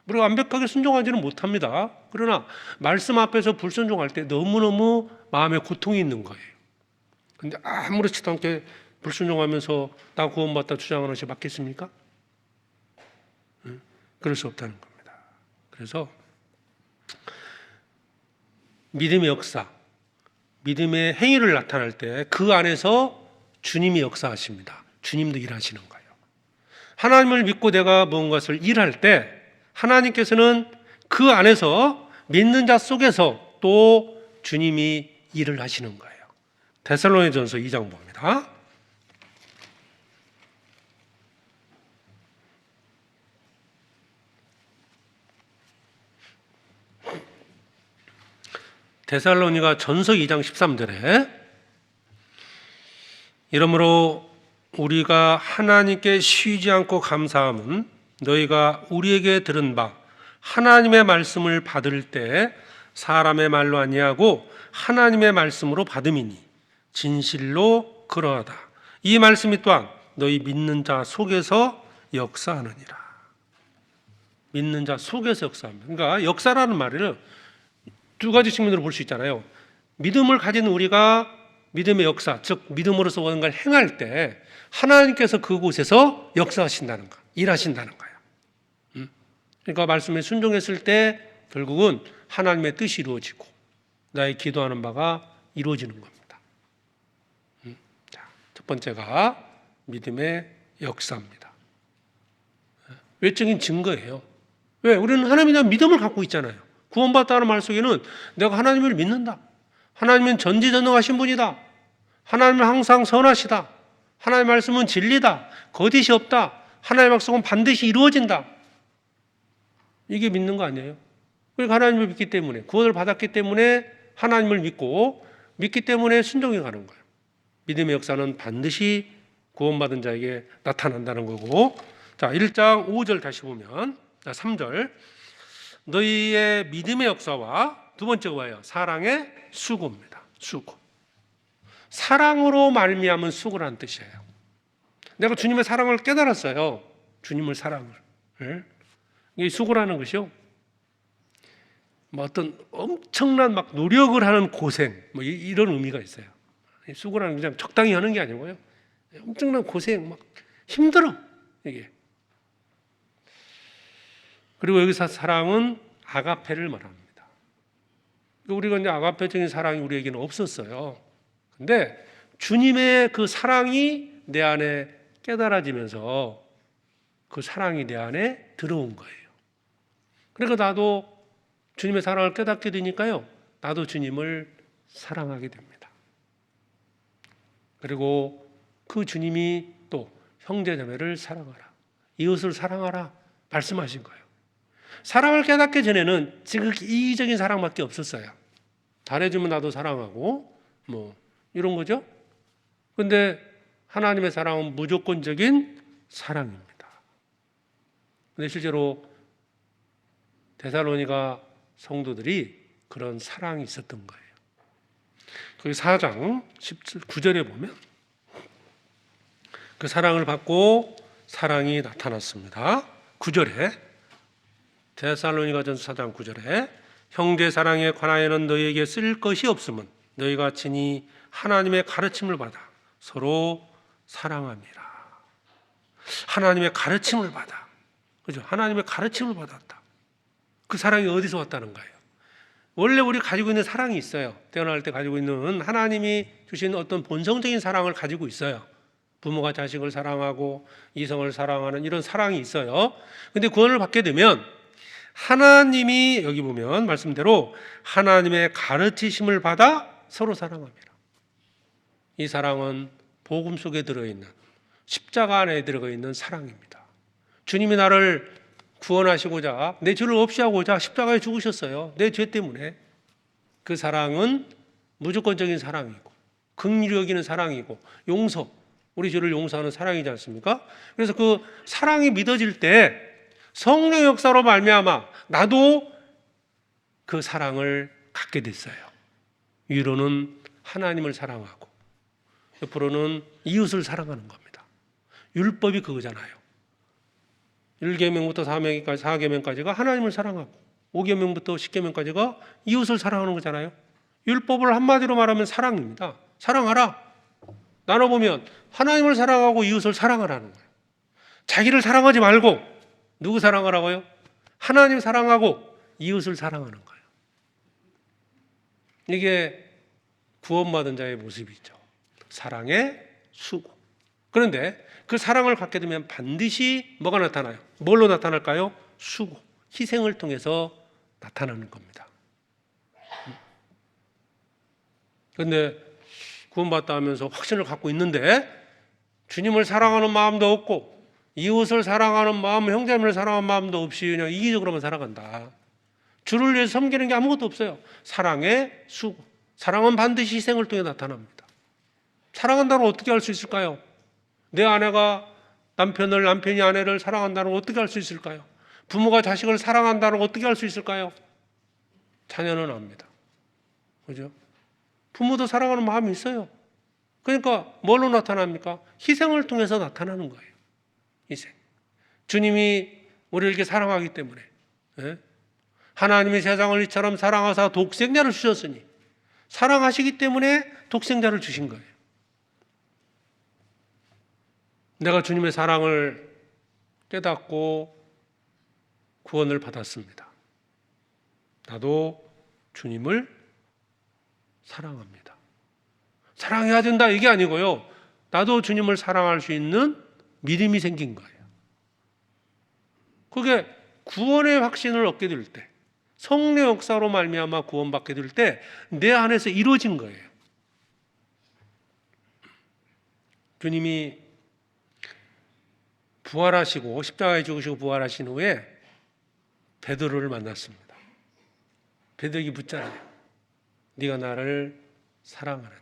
우리가 완벽하게 순종하지는 못합니다. 그러나 말씀 앞에서 불순종할 때 너무너무 마음에 고통이 있는 거예요. 그런데 아무렇지도 않게 불순종하면서 나 구원받다 주장하는 것이 맞겠습니까? 그럴 수 없다는 겁니다. 그래서 믿음의 역사, 믿음의 행위를 나타날 때 그 안에서 주님이 역사하십니다. 주님도 일하시는 거예요. 하나님을 믿고 내가 무언가를 일할 때 하나님께서는 그 안에서 믿는 자 속에서 또 주님이 일을 하시는 거예요. 데살로니가전서 2장 봅니다. 데살로니가전서 2장 13절에 이러므로 우리가 하나님께 쉬지 않고 감사함은 너희가 우리에게 들은 바 하나님의 말씀을 받을 때 사람의 말로 아니하고 하나님의 말씀으로 받음이니 진실로 그러하다. 이 말씀이 또한 너희 믿는 자 속에서 역사하느니라. 믿는 자 속에서 역사합니다. 그러니까 역사라는 말을 두 가지 측면으로 볼 수 있잖아요. 믿음을 가진 우리가 믿음의 역사, 즉 믿음으로서 뭔가를 행할 때 하나님께서 그곳에서 역사하신다는 거, 일하신다는 거예요. 그러니까 말씀에 순종했을 때 결국은 하나님의 뜻이 이루어지고 나의 기도하는 바가 이루어지는 겁니다. 자, 첫 번째가 믿음의 역사입니다. 외적인 증거예요. 왜? 우리는 하나님에 대한 믿음을 갖고 있잖아요. 구원받았다는 말 속에는 내가 하나님을 믿는다. 하나님은 전지전능하신 분이다. 하나님은 항상 선하시다. 하나님의 말씀은 진리다. 거짓이 없다. 하나님의 약속은 반드시 이루어진다. 이게 믿는 거 아니에요? 그러니까 하나님을 믿기 때문에, 구원을 받았기 때문에 하나님을 믿기 때문에 순종해 가는 거예요. 믿음의 역사는 반드시 구원받은 자에게 나타난다는 거고. 자, 1장 5절 다시 보면, 3절. 너희의 믿음의 역사와 두 번째가 뭐예요? 사랑의 수고입니다. 수고. 사랑으로 말미암은 수고라는 뜻이에요. 내가 주님의 사랑을 깨달았어요. 주님의 사랑을. 이 수고라는 것이요. 뭐 어떤 엄청난 막 노력을 하는 고생, 뭐 이런 의미가 있어요. 수고라는 게 그냥 적당히 하는 게 아니고요. 엄청난 고생, 막 힘들어 이게. 그리고 여기서 사랑은 아가페를 말합니다. 우리가 이제 아가페적인 사랑이 우리에게는 없었어요. 근데 주님의 그 사랑이 내 안에 깨달아지면서 그 사랑이 내 안에 들어온 거예요. 그러니까 나도 주님의 사랑을 깨닫게 되니까요. 나도 주님을 사랑하게 됩니다. 그리고 그 주님이 또 형제자매를 사랑하라. 이웃을 사랑하라. 말씀하신 거예요. 사랑을 깨닫기 전에는 지극히 이기적인 사랑밖에 없었어요. 잘해주면 나도 사랑하고 뭐 이런 거죠. 그런데 하나님의 사랑은 무조건적인 사랑입니다. 그런데 실제로 데살로니가 성도들이 그런 사랑이 있었던 거예요. 거기 4장 19절에 보면 그 사랑을 받고 사랑이 나타났습니다. 9절에 데살로니가전서 4장 9절에 형제 사랑에 관하여는 너희에게 쓸 것이 없음은 너희가 친히 하나님의 가르침을 받아 서로 사랑함이라. 하나님의 가르침을 받아. 그죠? 하나님의 가르침을 받았다. 그 사랑이 어디서 왔다는 거예요? 원래 우리 가지고 있는 사랑이 있어요. 태어날 때 가지고 있는 하나님이 주신 어떤 본성적인 사랑을 가지고 있어요. 부모가 자식을 사랑하고 이성을 사랑하는 이런 사랑이 있어요. 근데 구원을 받게 되면 하나님이 여기 보면 말씀대로 하나님의 가르치심을 받아 서로 사랑합니다. 이 사랑은 복음 속에 들어있는 십자가 안에 들어가 있는 사랑입니다. 주님이 나를 구원하시고자 내 죄를 없이 하고자 십자가에 죽으셨어요. 내 죄 때문에. 그 사랑은 무조건적인 사랑이고 긍휼히 여기는 사랑이고 용서, 우리 죄를 용서하는 사랑이지 않습니까? 그래서 그 사랑이 믿어질 때 성령의 역사로 말미암아 나도 그 사랑을 갖게 됐어요. 위로는 하나님을 사랑하고 옆으로는 이웃을 사랑하는 겁니다. 율법이 그거잖아요. 1계명부터 4계명까지가 하나님을 사랑하고 5계명부터 10계명까지가 이웃을 사랑하는 거잖아요. 율법을 한마디로 말하면 사랑입니다. 사랑하라. 나눠보면 하나님을 사랑하고 이웃을 사랑하라는 거예요. 자기를 사랑하지 말고 누구 사랑하라고요? 하나님 사랑하고 이웃을 사랑하는 거예요. 이게 구원받은 자의 모습이죠. 사랑의 수고. 그런데 그 사랑을 갖게 되면 반드시 뭐가 나타나요? 뭘로 나타날까요? 수고, 희생을 통해서 나타나는 겁니다. 그런데 구원받다 하면서 확신을 갖고 있는데 주님을 사랑하는 마음도 없고 이웃을 사랑하는 마음, 형제를 사랑하는 마음도 없이 그냥 이기적으로만 살아간다. 주를 위해서 섬기는 게 아무것도 없어요. 사랑의 수고. 사랑은 반드시 희생을 통해 나타납니다. 사랑한다는 걸 어떻게 할 수 있을까요? 내 아내가 남편을, 남편이 아내를 사랑한다는 걸 어떻게 할 수 있을까요? 부모가 자식을 사랑한다는 걸 어떻게 할 수 있을까요? 자녀는 압니다. 그죠? 부모도 사랑하는 마음이 있어요. 그러니까 뭘로 나타납니까? 희생을 통해서 나타나는 거예요. 희생. 주님이 우리를 이렇게 사랑하기 때문에, 하나님이 세상을 이처럼 사랑하사 독생자를 주셨으니 사랑하시기 때문에 독생자를 주신 거예요. 내가 주님의 사랑을 깨닫고 구원을 받았습니다. 나도 주님을 사랑합니다. 사랑해야 된다 이게 아니고요. 나도 주님을 사랑할 수 있는 믿음이 생긴 거예요. 그게 구원의 확신을 얻게 될 때, 성령 역사로 말미암아 구원받게 될 때 내 안에서 이루어진 거예요. 주님이 부활하시고 십자가에 죽으시고 부활하신 후에 베드로를 만났습니다. 베드로에게 묻잖아요. 네가 나를 사랑하느냐?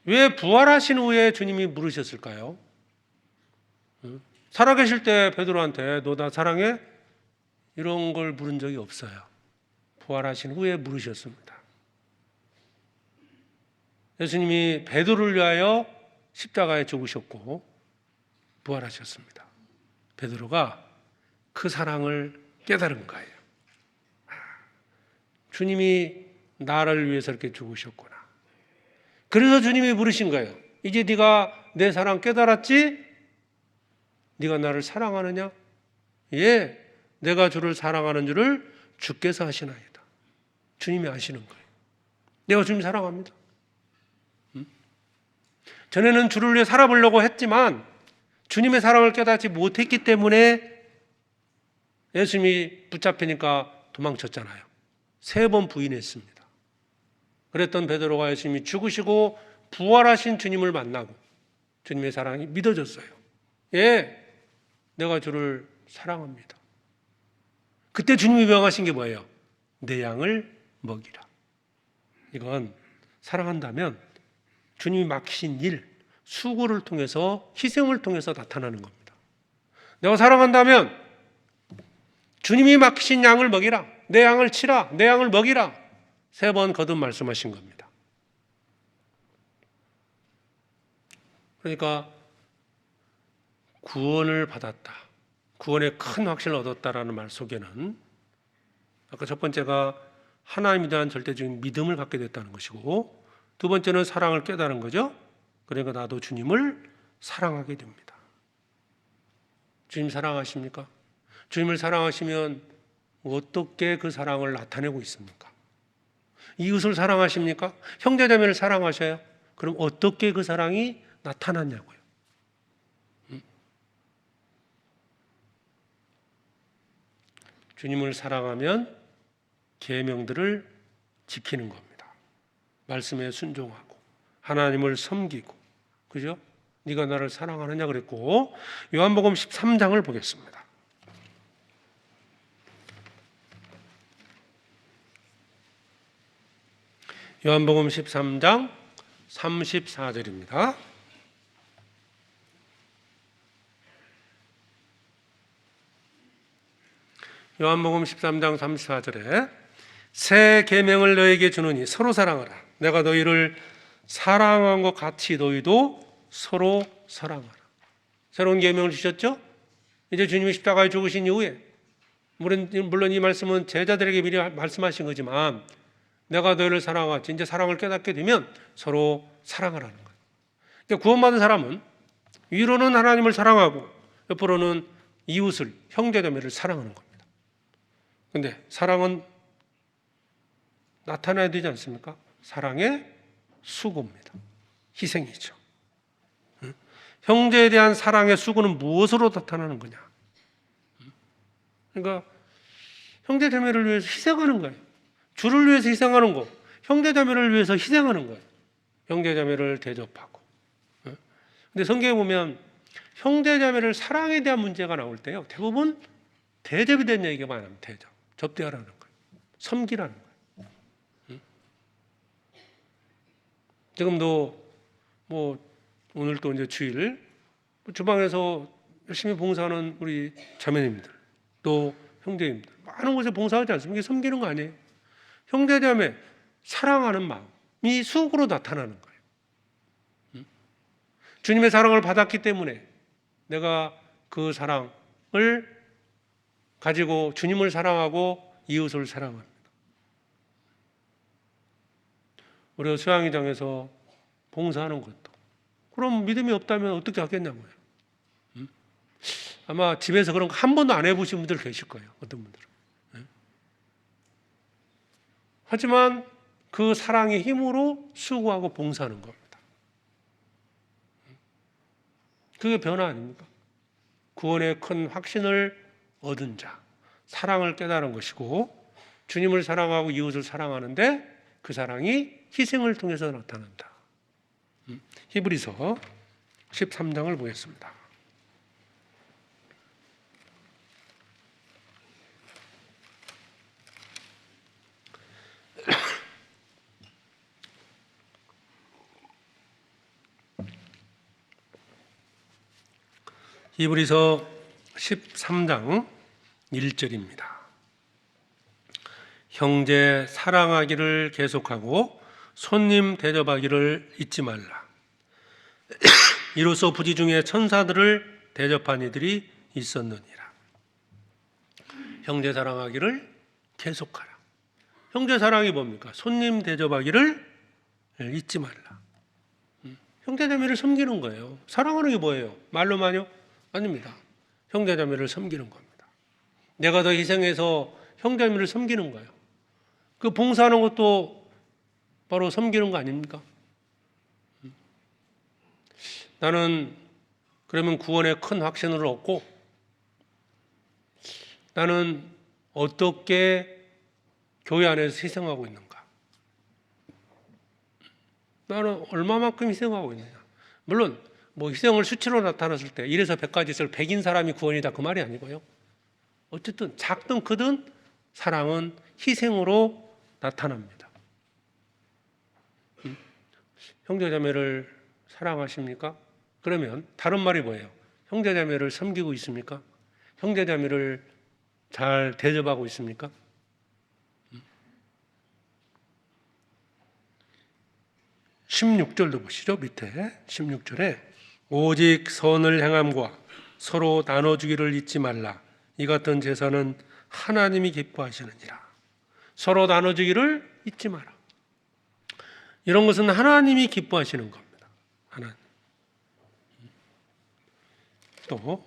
왜 부활하신 후에 주님이 물으셨을까요? 살아계실 때 베드로한테 너 나 사랑해? 이런 걸 물은 적이 없어요. 부활하신 후에 물으셨습니다. 예수님이 베드로를 위하여 십자가에 죽으셨고 부활하셨습니다. 베드로가 그 사랑을 깨달은 거예요. 주님이 나를 위해서 이렇게 죽으셨구나. 그래서 주님이 부르신 거예요. 이제 네가 내 사랑 깨달았지? 네가 나를 사랑하느냐? 예, 내가 주를 사랑하는 줄을 주께서 하시나이다. 주님이 아시는 거예요. 내가 주님 사랑합니다. 전에는 주를 위해 살아보려고 했지만 주님의 사랑을 깨닫지 못했기 때문에 예수님이 붙잡히니까 도망쳤잖아요. 3번 부인했습니다. 그랬던 베드로가 예수님이 죽으시고 부활하신 주님을 만나고 주님의 사랑이 믿어졌어요. 예, 내가 주를 사랑합니다. 그때 주님이 명하신 게 뭐예요? 내 양을 먹이라. 이건 사랑한다면 주님이 맡기신 일, 수고를 통해서 희생을 통해서 나타나는 겁니다. 내가 사랑한다면 주님이 맡기신 양을 먹이라. 내 양을 치라. 내 양을 먹이라. 3번 거듭 말씀하신 겁니다. 그러니까 구원을 받았다. 구원의 큰 확신을 얻었다라는 말 속에는 아까 첫 번째가 하나님에 대한 절대적인 믿음을 갖게 됐다는 것이고 두 번째는 사랑을 깨달은 거죠. 그러니까 나도 주님을 사랑하게 됩니다. 주님 사랑하십니까? 주님을 사랑하시면 어떻게 그 사랑을 나타내고 있습니까? 이웃을 사랑하십니까? 형제자매를 사랑하셔요? 그럼 어떻게 그 사랑이 나타났냐고요? 주님을 사랑하면 계명들을 지키는 겁니다. 말씀에 순종하고 하나님을 섬기고, 그죠? 네가 나를 사랑하느냐 그랬고, 요한복음 13장을 보겠습니다. 요한복음 13장 34절입니다. 요한복음 13장 34절에 새 계명을 너에게 주노니 서로 사랑하라. 내가 너희를 사랑한 것 같이 너희도 서로 사랑하라. 새로운 계명을 주셨죠? 이제 주님이 십자가에 죽으신 이후에 물론 이 말씀은 제자들에게 미리 말씀하신 거지만 내가 너희를 사랑하지 이제 사랑을 깨닫게 되면 서로 사랑하라는 거예요. 그러니까 구원받은 사람은 위로는 하나님을 사랑하고 옆으로는 이웃을 형제자매를 사랑하는 겁니다. 그런데 사랑은 나타나야 되지 않습니까? 사랑의 수고입니다. 희생이죠. 형제에 대한 사랑의 수고는 무엇으로 나타나는 거냐? 그러니까 형제자매를 위해서 희생하는 거예요. 주를 위해서 희생하는 거, 형제자매를 위해서 희생하는 거예요. 형제자매를 대접하고. 근데 성경에 보면 형제자매를 사랑에 대한 문제가 나올 때요, 대부분 대접에 대한 얘기가 많아요. 대접, 접대하라는 거예요. 섬기라는 거예요. 지금도 오늘 또 이제 주일 주방에서 열심히 봉사하는 우리 자매님들, 또 형제님들 많은 곳에 봉사하지 않습니까? 이게 섬기는 거 아니에요? 형제자매 사랑하는 마음이 수고로 나타나는 거예요. 주님의 사랑을 받았기 때문에 내가 그 사랑을 가지고 주님을 사랑하고 이웃을 사랑합니다. 우리가 수양회장에서 봉사하는 것도, 그럼 믿음이 없다면 어떻게 하겠냐고요. 아마 집에서 그런 거 한 번도 안 해보신 분들 계실 거예요. 어떤 분들은. 하지만 그 사랑의 힘으로 수고하고 봉사하는 겁니다. 그게 변화 아닙니까? 구원의 큰 확신을 얻은 자, 사랑을 깨달은 것이고, 주님을 사랑하고 이웃을 사랑하는데 그 사랑이 희생을 통해서 나타난다. 히브리서 13장을 보겠습니다. 히브리서 13장 1절입니다. 형제 사랑하기를 계속하고 손님 대접하기를 잊지 말라. 이로써 부지 중에 천사들을 대접한 이들이 있었느니라. 형제 사랑하기를 계속하라. 형제 사랑이 뭡니까? 손님 대접하기를 잊지 말라. 형제자매를 섬기는 거예요. 사랑하는 게 뭐예요? 말로만요? 아닙니다. 형제자매를 섬기는 겁니다. 내가 더 희생해서 형제자매를 섬기는 거예요. 그 봉사하는 것도 바로 섬기는 거 아닙니까? 나는 그러면 구원의 큰 확신을 얻고, 나는 어떻게 교회 안에서 희생하고 있는가? 나는 얼마만큼 희생하고 있느냐? 물론 희생을 수치로 나타났을 때 1에서 100까지 있을 100인 사람이 구원이다 그 말이 아니고요. 어쨌든 작든 크든 사랑은 희생으로 나타납니다. 형제자매를 사랑하십니까? 그러면 다른 말이 뭐예요? 형제자매를 섬기고 있습니까? 형제자매를 잘 대접하고 있습니까? 16절도 보시죠. 밑에 16절에 오직 선을 행함과 서로 나눠주기를 잊지 말라. 이 같은 제사는 하나님이 기뻐하시느니라. 서로 나눠주기를 잊지 마라. 이런 것은 하나님이 기뻐하시는 겁니다. 하나님. 또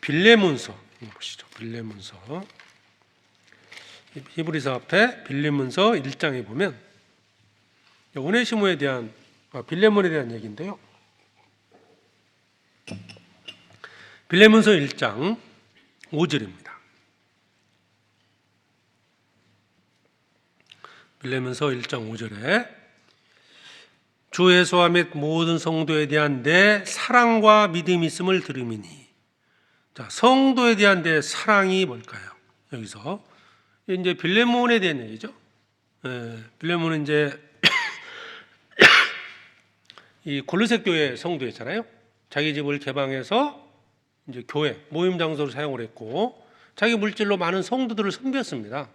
빌레문서 보시죠. 빌레문서 히브리서 앞에 빌레문서 1장에 보면 오네시모에 대한 빌레몬에 대한 얘기인데요. 빌레몬서 1장 5절입니다. 빌레몬서 1장 5절에 주 예수와 및 모든 성도에 대한 내 사랑과 믿음이 있음을 들음이니. 자, 성도에 대한 내 사랑이 뭘까요? 여기서 이제 빌레몬에 대한 얘기죠. 빌레몬은 이제 이 골로새 교회 성도였잖아요. 자기 집을 개방해서 이제 교회 모임 장소로 사용을 했고, 자기 물질로 많은 성도들을 섬겼습니다.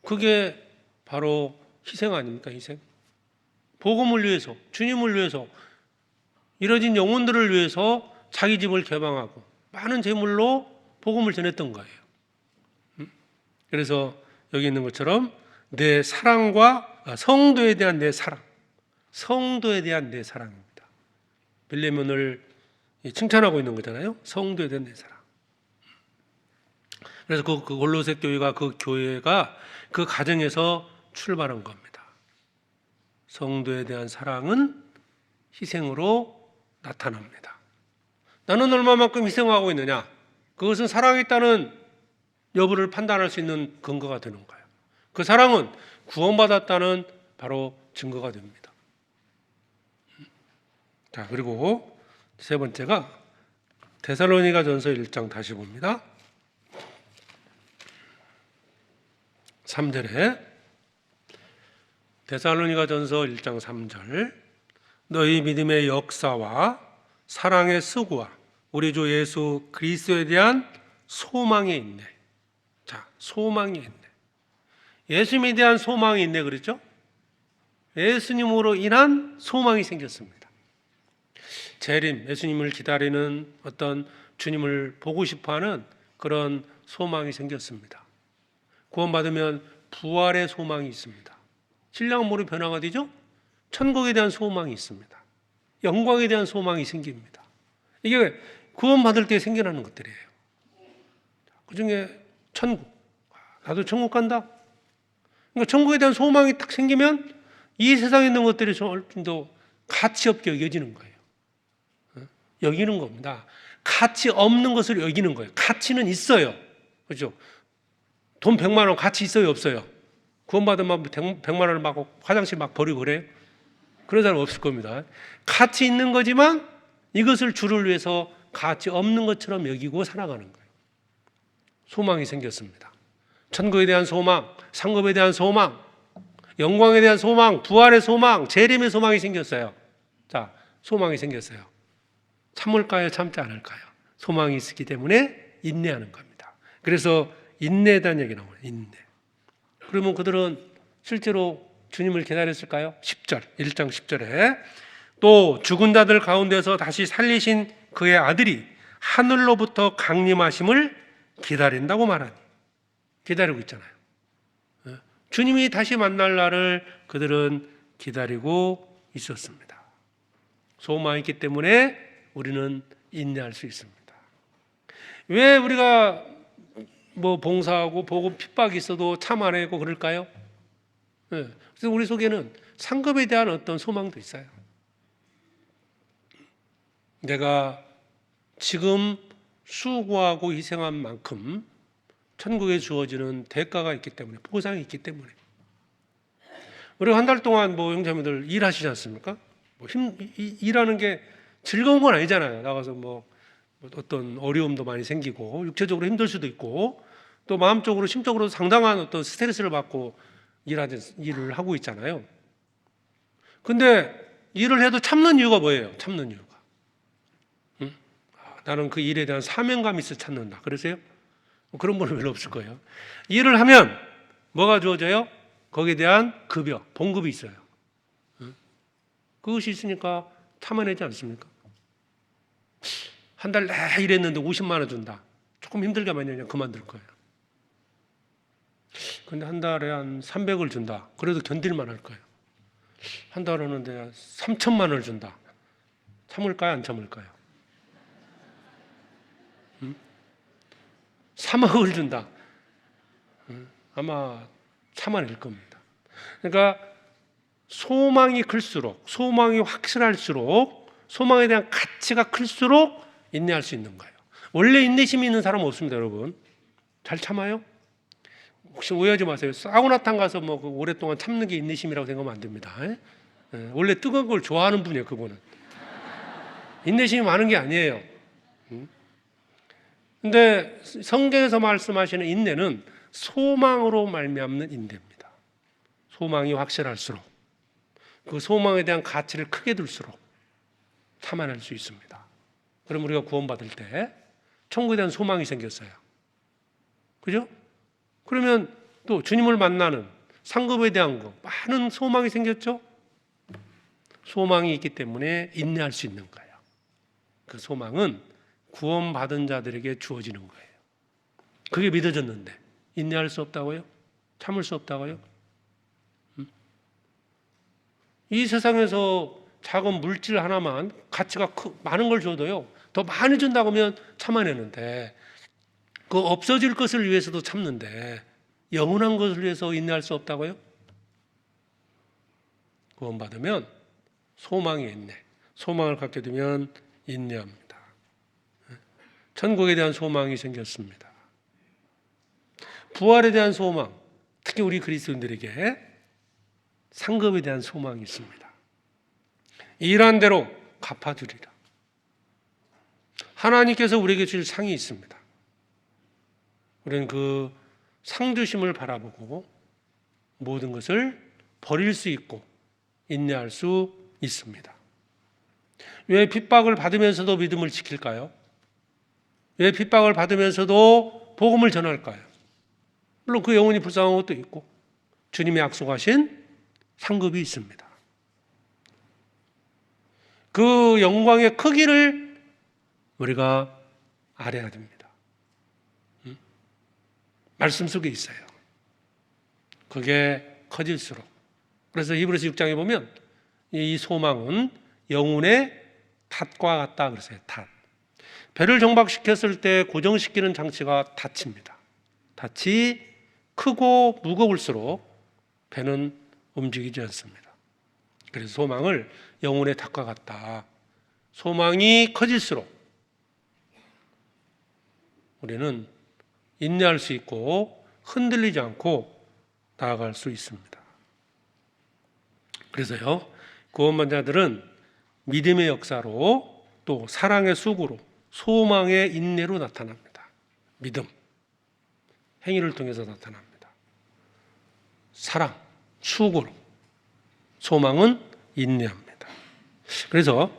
그게 바로 희생 아닙니까? 희생. 복음을 위해서, 주님을 위해서, 이뤄진 영혼들을 위해서 자기 집을 개방하고 많은 재물로 복음을 전했던 거예요. 그래서 여기 있는 것처럼 내 사랑과 성도에 대한 내 사랑, 성도에 대한 내 사랑입니다. 빌레몬을 칭찬하고 있는 거잖아요. 성도에 대한 내 사랑. 그래서 그 골로새 교회가 그 교회가 그 가정에서 출발한 겁니다. 성도에 대한 사랑은 희생으로 나타납니다. 나는 얼마만큼 희생하고 있느냐? 그것은 사랑했다는 여부를 판단할 수 있는 근거가 되는 거예요. 그 사랑은 구원받았다는 바로 증거가 됩니다. 자, 그리고 세 번째가 데살로니가전서 1장 다시 봅니다. 3절에 데살로니가전서 1장 3절 너희 믿음의 역사와 사랑의 수고와 우리 주 예수 그리스도에 대한 소망이 있네. 자, 소망이 있네. 예수님에 대한 소망이 있네 그랬죠? 예수님으로 인한 소망이 생겼습니다. 재림, 예수님을 기다리는 어떤 주님을 보고 싶어하는 그런 소망이 생겼습니다. 구원받으면 부활의 소망이 있습니다. 신랑은 뭐로 변화가 되죠? 천국에 대한 소망이 있습니다. 영광에 대한 소망이 생깁니다. 이게 구원받을 때 생겨나는 것들이에요. 그 중에 천국, 나도 천국 간다. 그러니까 천국에 대한 소망이 딱 생기면 이 세상에 있는 것들이 좀 더 가치 없게 여겨지는 거예요. 여기는 겁니다. 가치 없는 것을 여기는 거예요. 가치는 있어요. 그렇죠? 돈 100만 원 가치 있어요, 없어요? 구원받으면 100만 원을 막 화장실 막 버리고 그래요? 그런 사람 없을 겁니다. 가치 있는 거지만 이것을 주를 위해서 가치 없는 것처럼 여기고 살아가는 거예요. 소망이 생겼습니다. 천국에 대한 소망, 상급에 대한 소망, 영광에 대한 소망, 부활의 소망, 재림의 소망이 생겼어요. 자, 소망이 생겼어요. 참을까요? 참지 않을까요? 소망이 있기 때문에 인내하는 겁니다. 그래서 인내에 대한 얘기 나와요. 인내. 그러면 그들은 실제로 주님을 기다렸을까요? 10절, 1장 10절에 또 죽은 자들 가운데서 다시 살리신 그의 아들이 하늘로부터 강림하심을 기다린다고 말하니 기다리고 있잖아요. 주님이 다시 만날 날을 그들은 기다리고 있었습니다. 소망이 있기 때문에 우리는 인내할 수 있습니다. 왜 우리가 뭐 봉사하고 보고 핍박이 있어도 참아내고 그럴까요? 그래서 우리 속에는 상급에 대한 어떤 소망도 있어요. 내가 지금 수고하고 희생한 만큼 천국에 주어지는 대가가 있기 때문에, 보상이 있기 때문에. 우리가 한 달 동안 뭐 형제님들 일하시지 않습니까? 일하는 게 즐거운 건 아니잖아요. 나가서 뭐 어떤 어려움도 많이 생기고 육체적으로 힘들 수도 있고 또 마음적으로 심적으로 상당한 어떤 스트레스를 받고 일을 하고 있잖아요. 근데 일을 해도 참는 이유가 뭐예요? 참는 이유가. 응? 나는 그 일에 대한 사명감이 있어 참는다. 그러세요? 그런 분은 별로 없을 거예요. 일을 하면 뭐가 주어져요? 거기에 대한 급여, 봉급이 있어요. 응? 그것이 있으니까 참아내지 않습니까? 한 달 내 일했는데 50만 원 준다. 조금 힘들게 많이 그냥 그만둘 거예요. 근데 한 달에 한 300을 준다. 그래도 견딜만 할 거예요. 한 달 하는데 3천만 원을 준다. 참을까요? 안 참을까요? 3억을 준다. 아마 참아낼 겁니다. 그러니까 소망이 클수록, 소망이 확실할수록, 소망에 대한 가치가 클수록 인내할 수 있는 거예요. 원래 인내심이 있는 사람은 없습니다, 여러분. 잘 참아요? 혹시 오해하지 마세요. 사우나탕 가서 뭐 오랫동안 참는 게 인내심이라고 생각하면 안 됩니다. 원래 뜨거운 걸 좋아하는 분이에요, 그분은. 인내심이 많은 게 아니에요. 근데 성경에서 말씀하시는 인내는 소망으로 말미암는 인내입니다. 소망이 확실할수록 그 소망에 대한 가치를 크게 둘수록 참아낼 수 있습니다. 그럼 우리가 구원받을 때 천국에 대한 소망이 생겼어요. 그죠? 그러면 또 주님을 만나는 상급에 대한 거 많은 소망이 생겼죠? 소망이 있기 때문에 인내할 수 있는 거예요. 그 소망은 구원받은 자들에게 주어지는 거예요. 그게 믿어졌는데 인내할 수 없다고요? 참을 수 없다고요? 이 세상에서 작은 물질 하나만 가치가 많은 걸 줘도요 더 많이 준다고 하면 참아내는데 그 없어질 것을 위해서도 참는데 영원한 것을 위해서 인내할 수 없다고요? 구원받으면 소망이 있네. 소망을 갖게 되면 인내합니다. 천국에 대한 소망이 생겼습니다. 부활에 대한 소망, 특히 우리 그리스도인들에게 상급에 대한 소망이 있습니다. 일한 대로 갚아주리라. 하나님께서 우리에게 주실 상이 있습니다. 우리는 그 상주심을 바라보고 모든 것을 버릴 수 있고 인내할 수 있습니다. 왜 핍박을 받으면서도 믿음을 지킬까요? 왜 핍박을 받으면서도 복음을 전할까요? 물론 그 영혼이 불쌍한 것도 있고 주님이 약속하신 상급이 있습니다. 그 영광의 크기를 우리가 알아야 됩니다. 말씀 속에 있어요. 그게 커질수록. 그래서 히브리서 6장에 보면 이 소망은 영혼의 닷과 같다 그랬어요. 닷. 배를 정박시켰을 때 고정시키는 장치가 닷입니다. 닷이 크고 무거울수록 배는 움직이지 않습니다. 그래서 소망을 영혼의 닷과 같다. 소망이 커질수록 우리는 인내할 수 있고 흔들리지 않고 나아갈 수 있습니다. 그래서요, 구원받은 자들은 믿음의 역사로 또 사랑의 수고로 소망의 인내로 나타납니다. 믿음, 행위를 통해서 나타납니다. 사랑, 수고로, 소망은 인내합니다. 그래서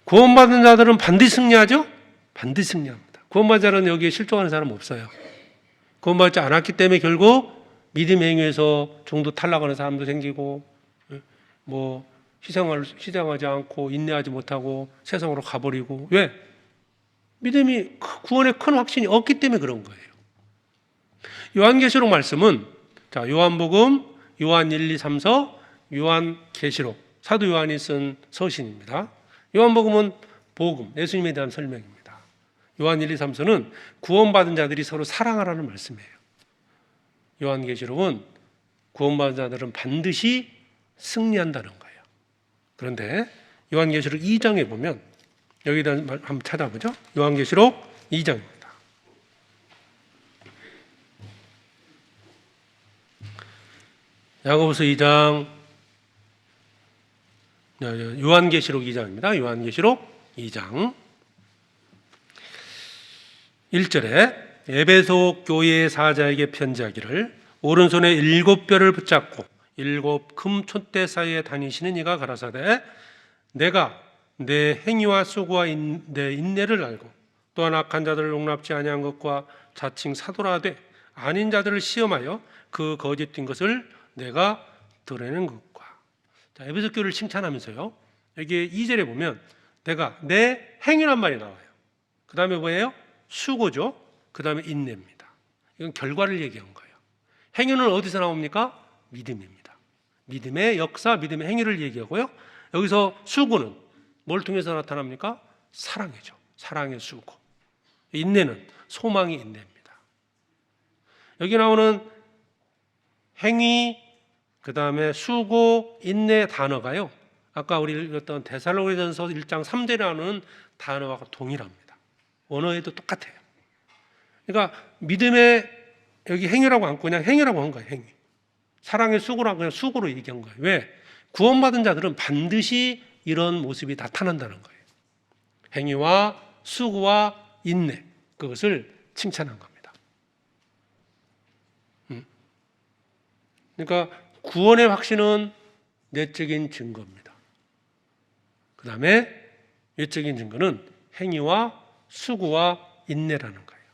구원받은 자들은 반드시 승리하죠? 반드시 승리합니다. 구원받은 자는 여기에 실족하는 사람 없어요. 구원받지 않았기 때문에 결국 믿음 행위에서 종도 탈락하는 사람도 생기고 희생하지 않고 인내하지 못하고 세상으로 가버리고 왜? 믿음이 구원의 큰 확신이 없기 때문에 그런 거예요. 요한계시록 말씀은 자, 요한복음, 요한 1, 2, 3서, 요한계시록, 사도 요한이 쓴 서신입니다. 요한복음은 복음, 예수님에 대한 설명입니다. 요한 1, 2, 3서는 구원받은 자들이 서로 사랑하라는 말씀이에요. 요한계시록은 구원받은 자들은 반드시 승리한다는 거예요. 그런데 요한계시록 2장에 보면 여기다 한번 찾아보죠. 요한계시록 2장입니다. 야고보서 2장, 요한계시록 2장입니다. 요한계시록 2장 1절에 에베소 교회의 사자에게 편지하기를 오른손에 7뼈를 붙잡고 7 금 촛대 사이에 다니시는 이가 가라사대 내가 내 행위와 수고와 내 인내를 알고 또한 악한 자들을 용납지 아니한 것과 자칭 사도라되 아닌 자들을 시험하여 그 거짓된 것을 내가 드러내는 것과. 자, 에베소 교회를 칭찬하면서요, 여기 2절에 보면 내가 내 행위란 말이 나와요. 그 다음에 뭐예요? 수고죠. 그 다음에 인내입니다. 이건 결과를 얘기한 거예요. 행위는 어디서 나옵니까? 믿음입니다. 믿음의 역사, 믿음의 행위를 얘기하고요. 여기서 수고는 뭘 통해서 나타납니까? 사랑이죠. 사랑의 수고. 인내는 소망의 인내입니다. 여기 나오는 행위, 그 다음에 수고, 인내 단어가요, 아까 우리 읽었던 데살로니가전서 1장 3절에 나오는 단어와 동일합니다. 원어에도 똑같아요. 그러니까 믿음의 여기 행위라고 안 그냥 행위라고 한 거예요. 행위. 사랑의 수고라고 그냥 수고로 얘기한 거예요. 왜? 구원받은 자들은 반드시 이런 모습이 나타난다는 거예요. 행위와 수고와 인내, 그것을 칭찬한 겁니다. 그러니까 구원의 확신은 내적인 증거입니다. 그 다음에 외적인 증거는 행위와 수고와 인내라는 거예요.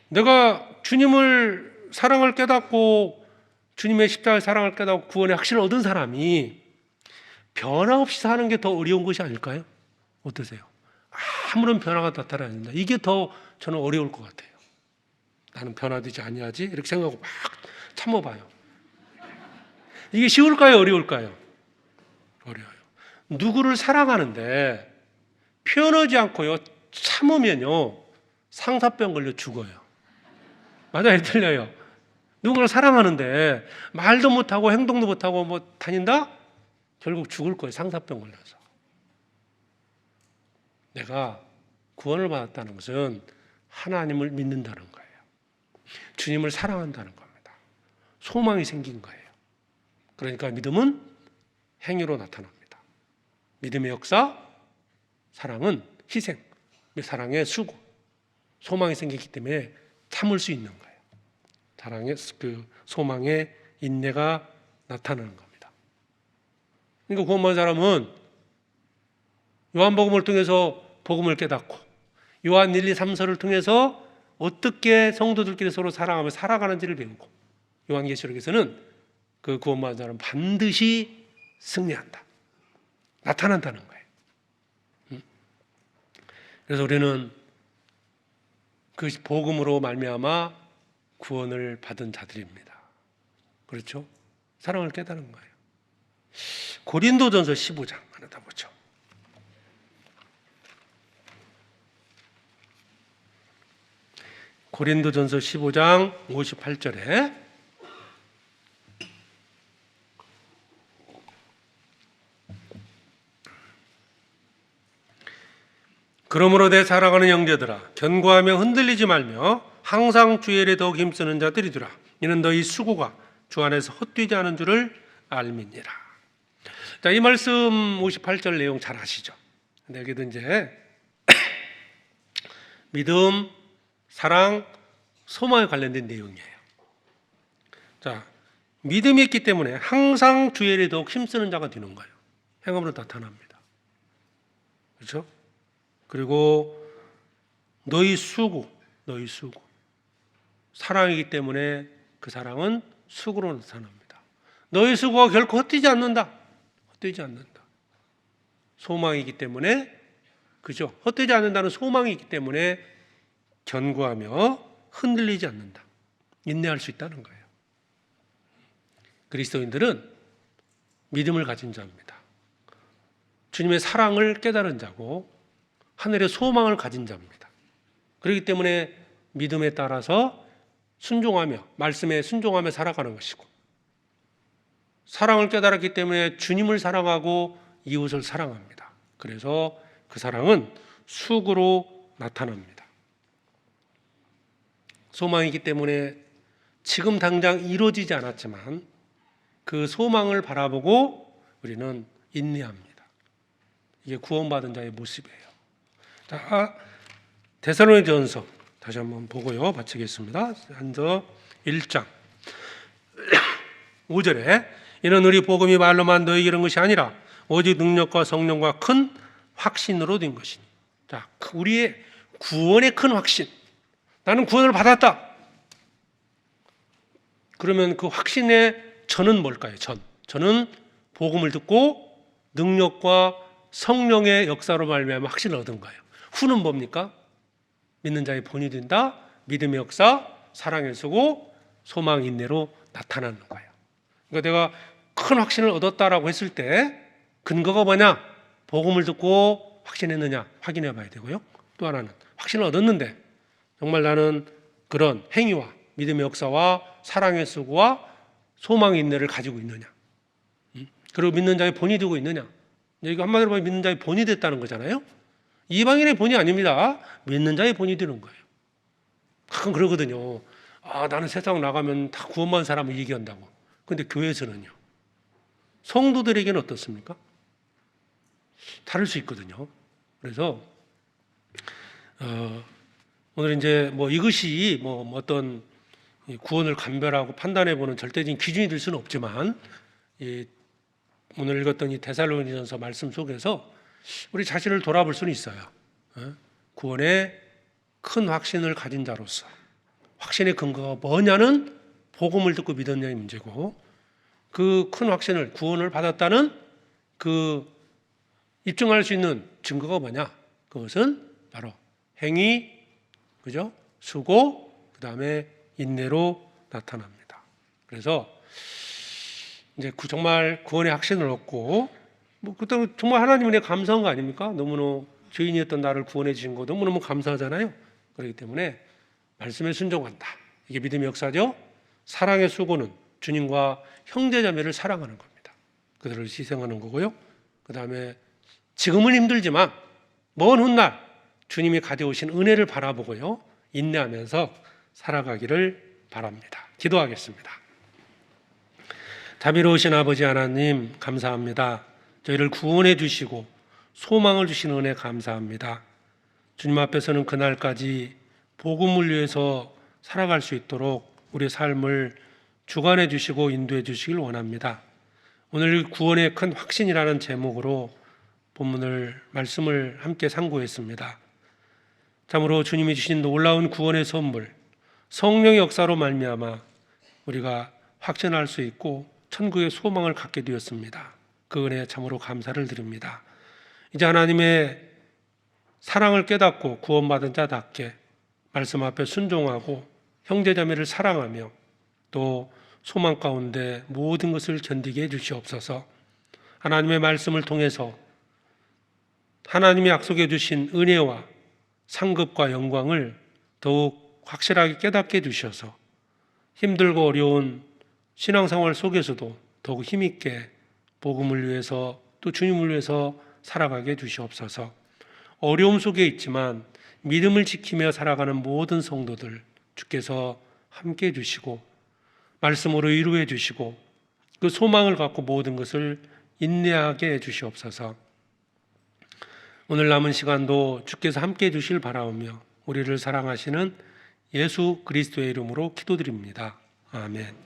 내가 주님을 사랑을 깨닫고 주님의 십자가의 사랑을 깨닫고 구원의 확신을 얻은 사람이 변화 없이 사는 게 더 어려운 것이 아닐까요? 어떠세요? 아무런 변화가 나타나지 않는다. 이게 더 저는 어려울 것 같아요. 나는 변화되지 아니하지? 이렇게 생각하고 막 참아봐요. 이게 쉬울까요? 어려울까요? 어려워요. 누구를 사랑하는데 표현하지 않고요, 참으면요, 상사병 걸려 죽어요. 맞아요, 틀려요? 누군가를 사랑하는데 말도 못하고 행동도 못하고 뭐 다닌다? 결국 죽을 거예요. 상사병 걸려서. 내가 구원을 받았다는 것은 하나님을 믿는다는 거예요. 주님을 사랑한다는 겁니다. 소망이 생긴 거예요. 그러니까 믿음은 행위로 나타납니다. 믿음의 역사, 사랑은 희생, 사랑의 수고, 소망이 생기기 때문에 참을 수 있는 거예요. 사랑의 그 소망의 인내가 나타나는 겁니다. 그러니까 구원받은 사람은 요한복음을 통해서 복음을 깨닫고 요한 1, 2, 3서를 통해서 어떻게 성도들끼리 서로 사랑하며 살아가는지를 배우고 요한계시록에서는 그 구원받은 사람은 반드시 승리한다. 나타난다는 거예요. 그래서 우리는 그 복음으로 말미암아 구원을 받은 자들입니다. 그렇죠? 사랑을 깨달은 거예요. 고린도전서 15장 하나 더 보죠. 고린도전서 15장 58절에 그러므로 내 사랑하는 형제들아 견고하며 흔들리지 말며 항상 주의 일에 더욱 힘쓰는 자들이더라. 이는 너희 수고가 주 안에서 헛되지 않은 줄을 알미니라. 자, 이 말씀 58절 내용 잘 아시죠? 근데 여기도 이제 믿음, 사랑, 소망에 관련된 내용이에요. 자, 믿음이 있기 때문에 항상 주의 일에 더욱 힘쓰는 자가 되는 거예요. 행함으로 나타납니다. 그렇죠? 그리고 너희 수고, 사랑이기 때문에 그 사랑은 수고로 나타납니다. 너희 수고가 결코 헛되지 않는다. 소망이기 때문에, 그죠? 헛되지 않는다는 소망이 있기 때문에 견고하며 흔들리지 않는다. 인내할 수 있다는 거예요. 그리스도인들은 믿음을 가진 자입니다. 주님의 사랑을 깨달은 자고 하늘의 소망을 가진 자입니다. 그렇기 때문에 믿음에 따라서 순종하며 말씀에 순종하며 살아가는 것이고 사랑을 깨달았기 때문에 주님을 사랑하고 이웃을 사랑합니다. 그래서 그 사랑은 수고로 나타납니다. 소망이기 때문에 지금 당장 이루어지지 않았지만 그 소망을 바라보고 우리는 인내합니다. 이게 구원받은 자의 모습이에요. 자, 데살로니가전서 다시 한번 보고요. 마치겠습니다. 한서 1장 5절에 이는 우리 복음이 말로만 너희에게 이른 것이 아니라 오직 능력과 성령과 큰 확신으로 된 것이니. 자, 우리의 구원의 큰 확신. 나는 구원을 받았다. 그러면 그 확신의 전은 뭘까요? 전은 복음을 듣고 능력과 성령의 역사로 말미암아 확신을 얻은 거예요. 후는 뭡니까? 믿는 자의 본이 된다. 믿음의 역사, 사랑의 수고, 소망 인내로 나타나는 거예요. 그러니까 내가 큰 확신을 얻었다라고 했을 때 근거가 뭐냐? 복음을 듣고 확신했느냐 확인해 봐야 되고요. 또 하나는 확신을 얻었는데 정말 나는 그런 행위와 믿음의 역사와 사랑의 수고와 소망의 인내를 가지고 있느냐. 그리고 믿는 자의 본이 되고 있느냐. 이거 한마디로 보면 믿는 자의 본이 됐다는 거잖아요. 이방인의 본이 아닙니다. 믿는 자의 본이 되는 거예요. 가끔 그러거든요. 나는 세상 나가면 다 구원받은 사람을 얘기한다고. 그런데 교회에서는요. 성도들에게는 어떻습니까? 다를 수 있거든요. 그래서 오늘 이제 이것이 어떤 구원을 감별하고 판단해보는 절대적인 기준이 될 수는 없지만 오늘 읽었던 이 데살로니가전서 말씀 속에서 우리 자신을 돌아볼 수는 있어요. 구원의 큰 확신을 가진 자로서 확신의 근거가 뭐냐는 복음을 듣고 믿었냐의 문제고 그 큰 확신을 구원을 받았다는 그 입증할 수 있는 증거가 뭐냐? 그것은 바로 행위, 그죠? 수고, 그 다음에 인내로 나타납니다. 그래서 이제 정말 구원의 확신을 얻고 그때 정말 하나님 은혜 감사한 거 아닙니까? 너무너무 죄인이었던 나를 구원해 주신 거 너무너무 감사하잖아요. 그렇기 때문에 말씀에 순종한다. 이게 믿음의 역사죠. 사랑의 수고는 주님과 형제자매를 사랑하는 겁니다. 그들을 희생하는 거고요. 그 다음에 지금은 힘들지만 먼 훗날 주님이 가져오신 은혜를 바라보고요, 인내하면서 살아가기를 바랍니다. 기도하겠습니다. 자비로우신 아버지 하나님, 감사합니다. 저희를 구원해 주시고 소망을 주신 은혜 감사합니다. 주님 앞에서는 그날까지 복음을 위해서 살아갈 수 있도록 우리의 삶을 주관해 주시고 인도해 주시길 원합니다. 오늘 구원의 큰 확신이라는 제목으로 본문을 말씀을 함께 상고했습니다. 참으로 주님이 주신 놀라운 구원의 선물, 성령의 역사로 말미암아 우리가 확신할 수 있고 천국의 소망을 갖게 되었습니다. 그 은혜에 참으로 감사를 드립니다. 이제 하나님의 사랑을 깨닫고 구원받은 자답게 말씀 앞에 순종하고 형제자매를 사랑하며 또 소망 가운데 모든 것을 견디게 해 주시옵소서. 하나님의 말씀을 통해서 하나님이 약속해 주신 은혜와 상급과 영광을 더욱 확실하게 깨닫게 해 주셔서 힘들고 어려운 신앙생활 속에서도 더욱 힘있게 복음을 위해서 또 주님을 위해서 살아가게 해 주시옵소서. 어려움 속에 있지만 믿음을 지키며 살아가는 모든 성도들 주께서 함께 해 주시고 말씀으로 위로해 주시고 그 소망을 갖고 모든 것을 인내하게 해 주시옵소서. 오늘 남은 시간도 주께서 함께 해 주실 바라오며 우리를 사랑하시는 예수 그리스도의 이름으로 기도드립니다. 아멘.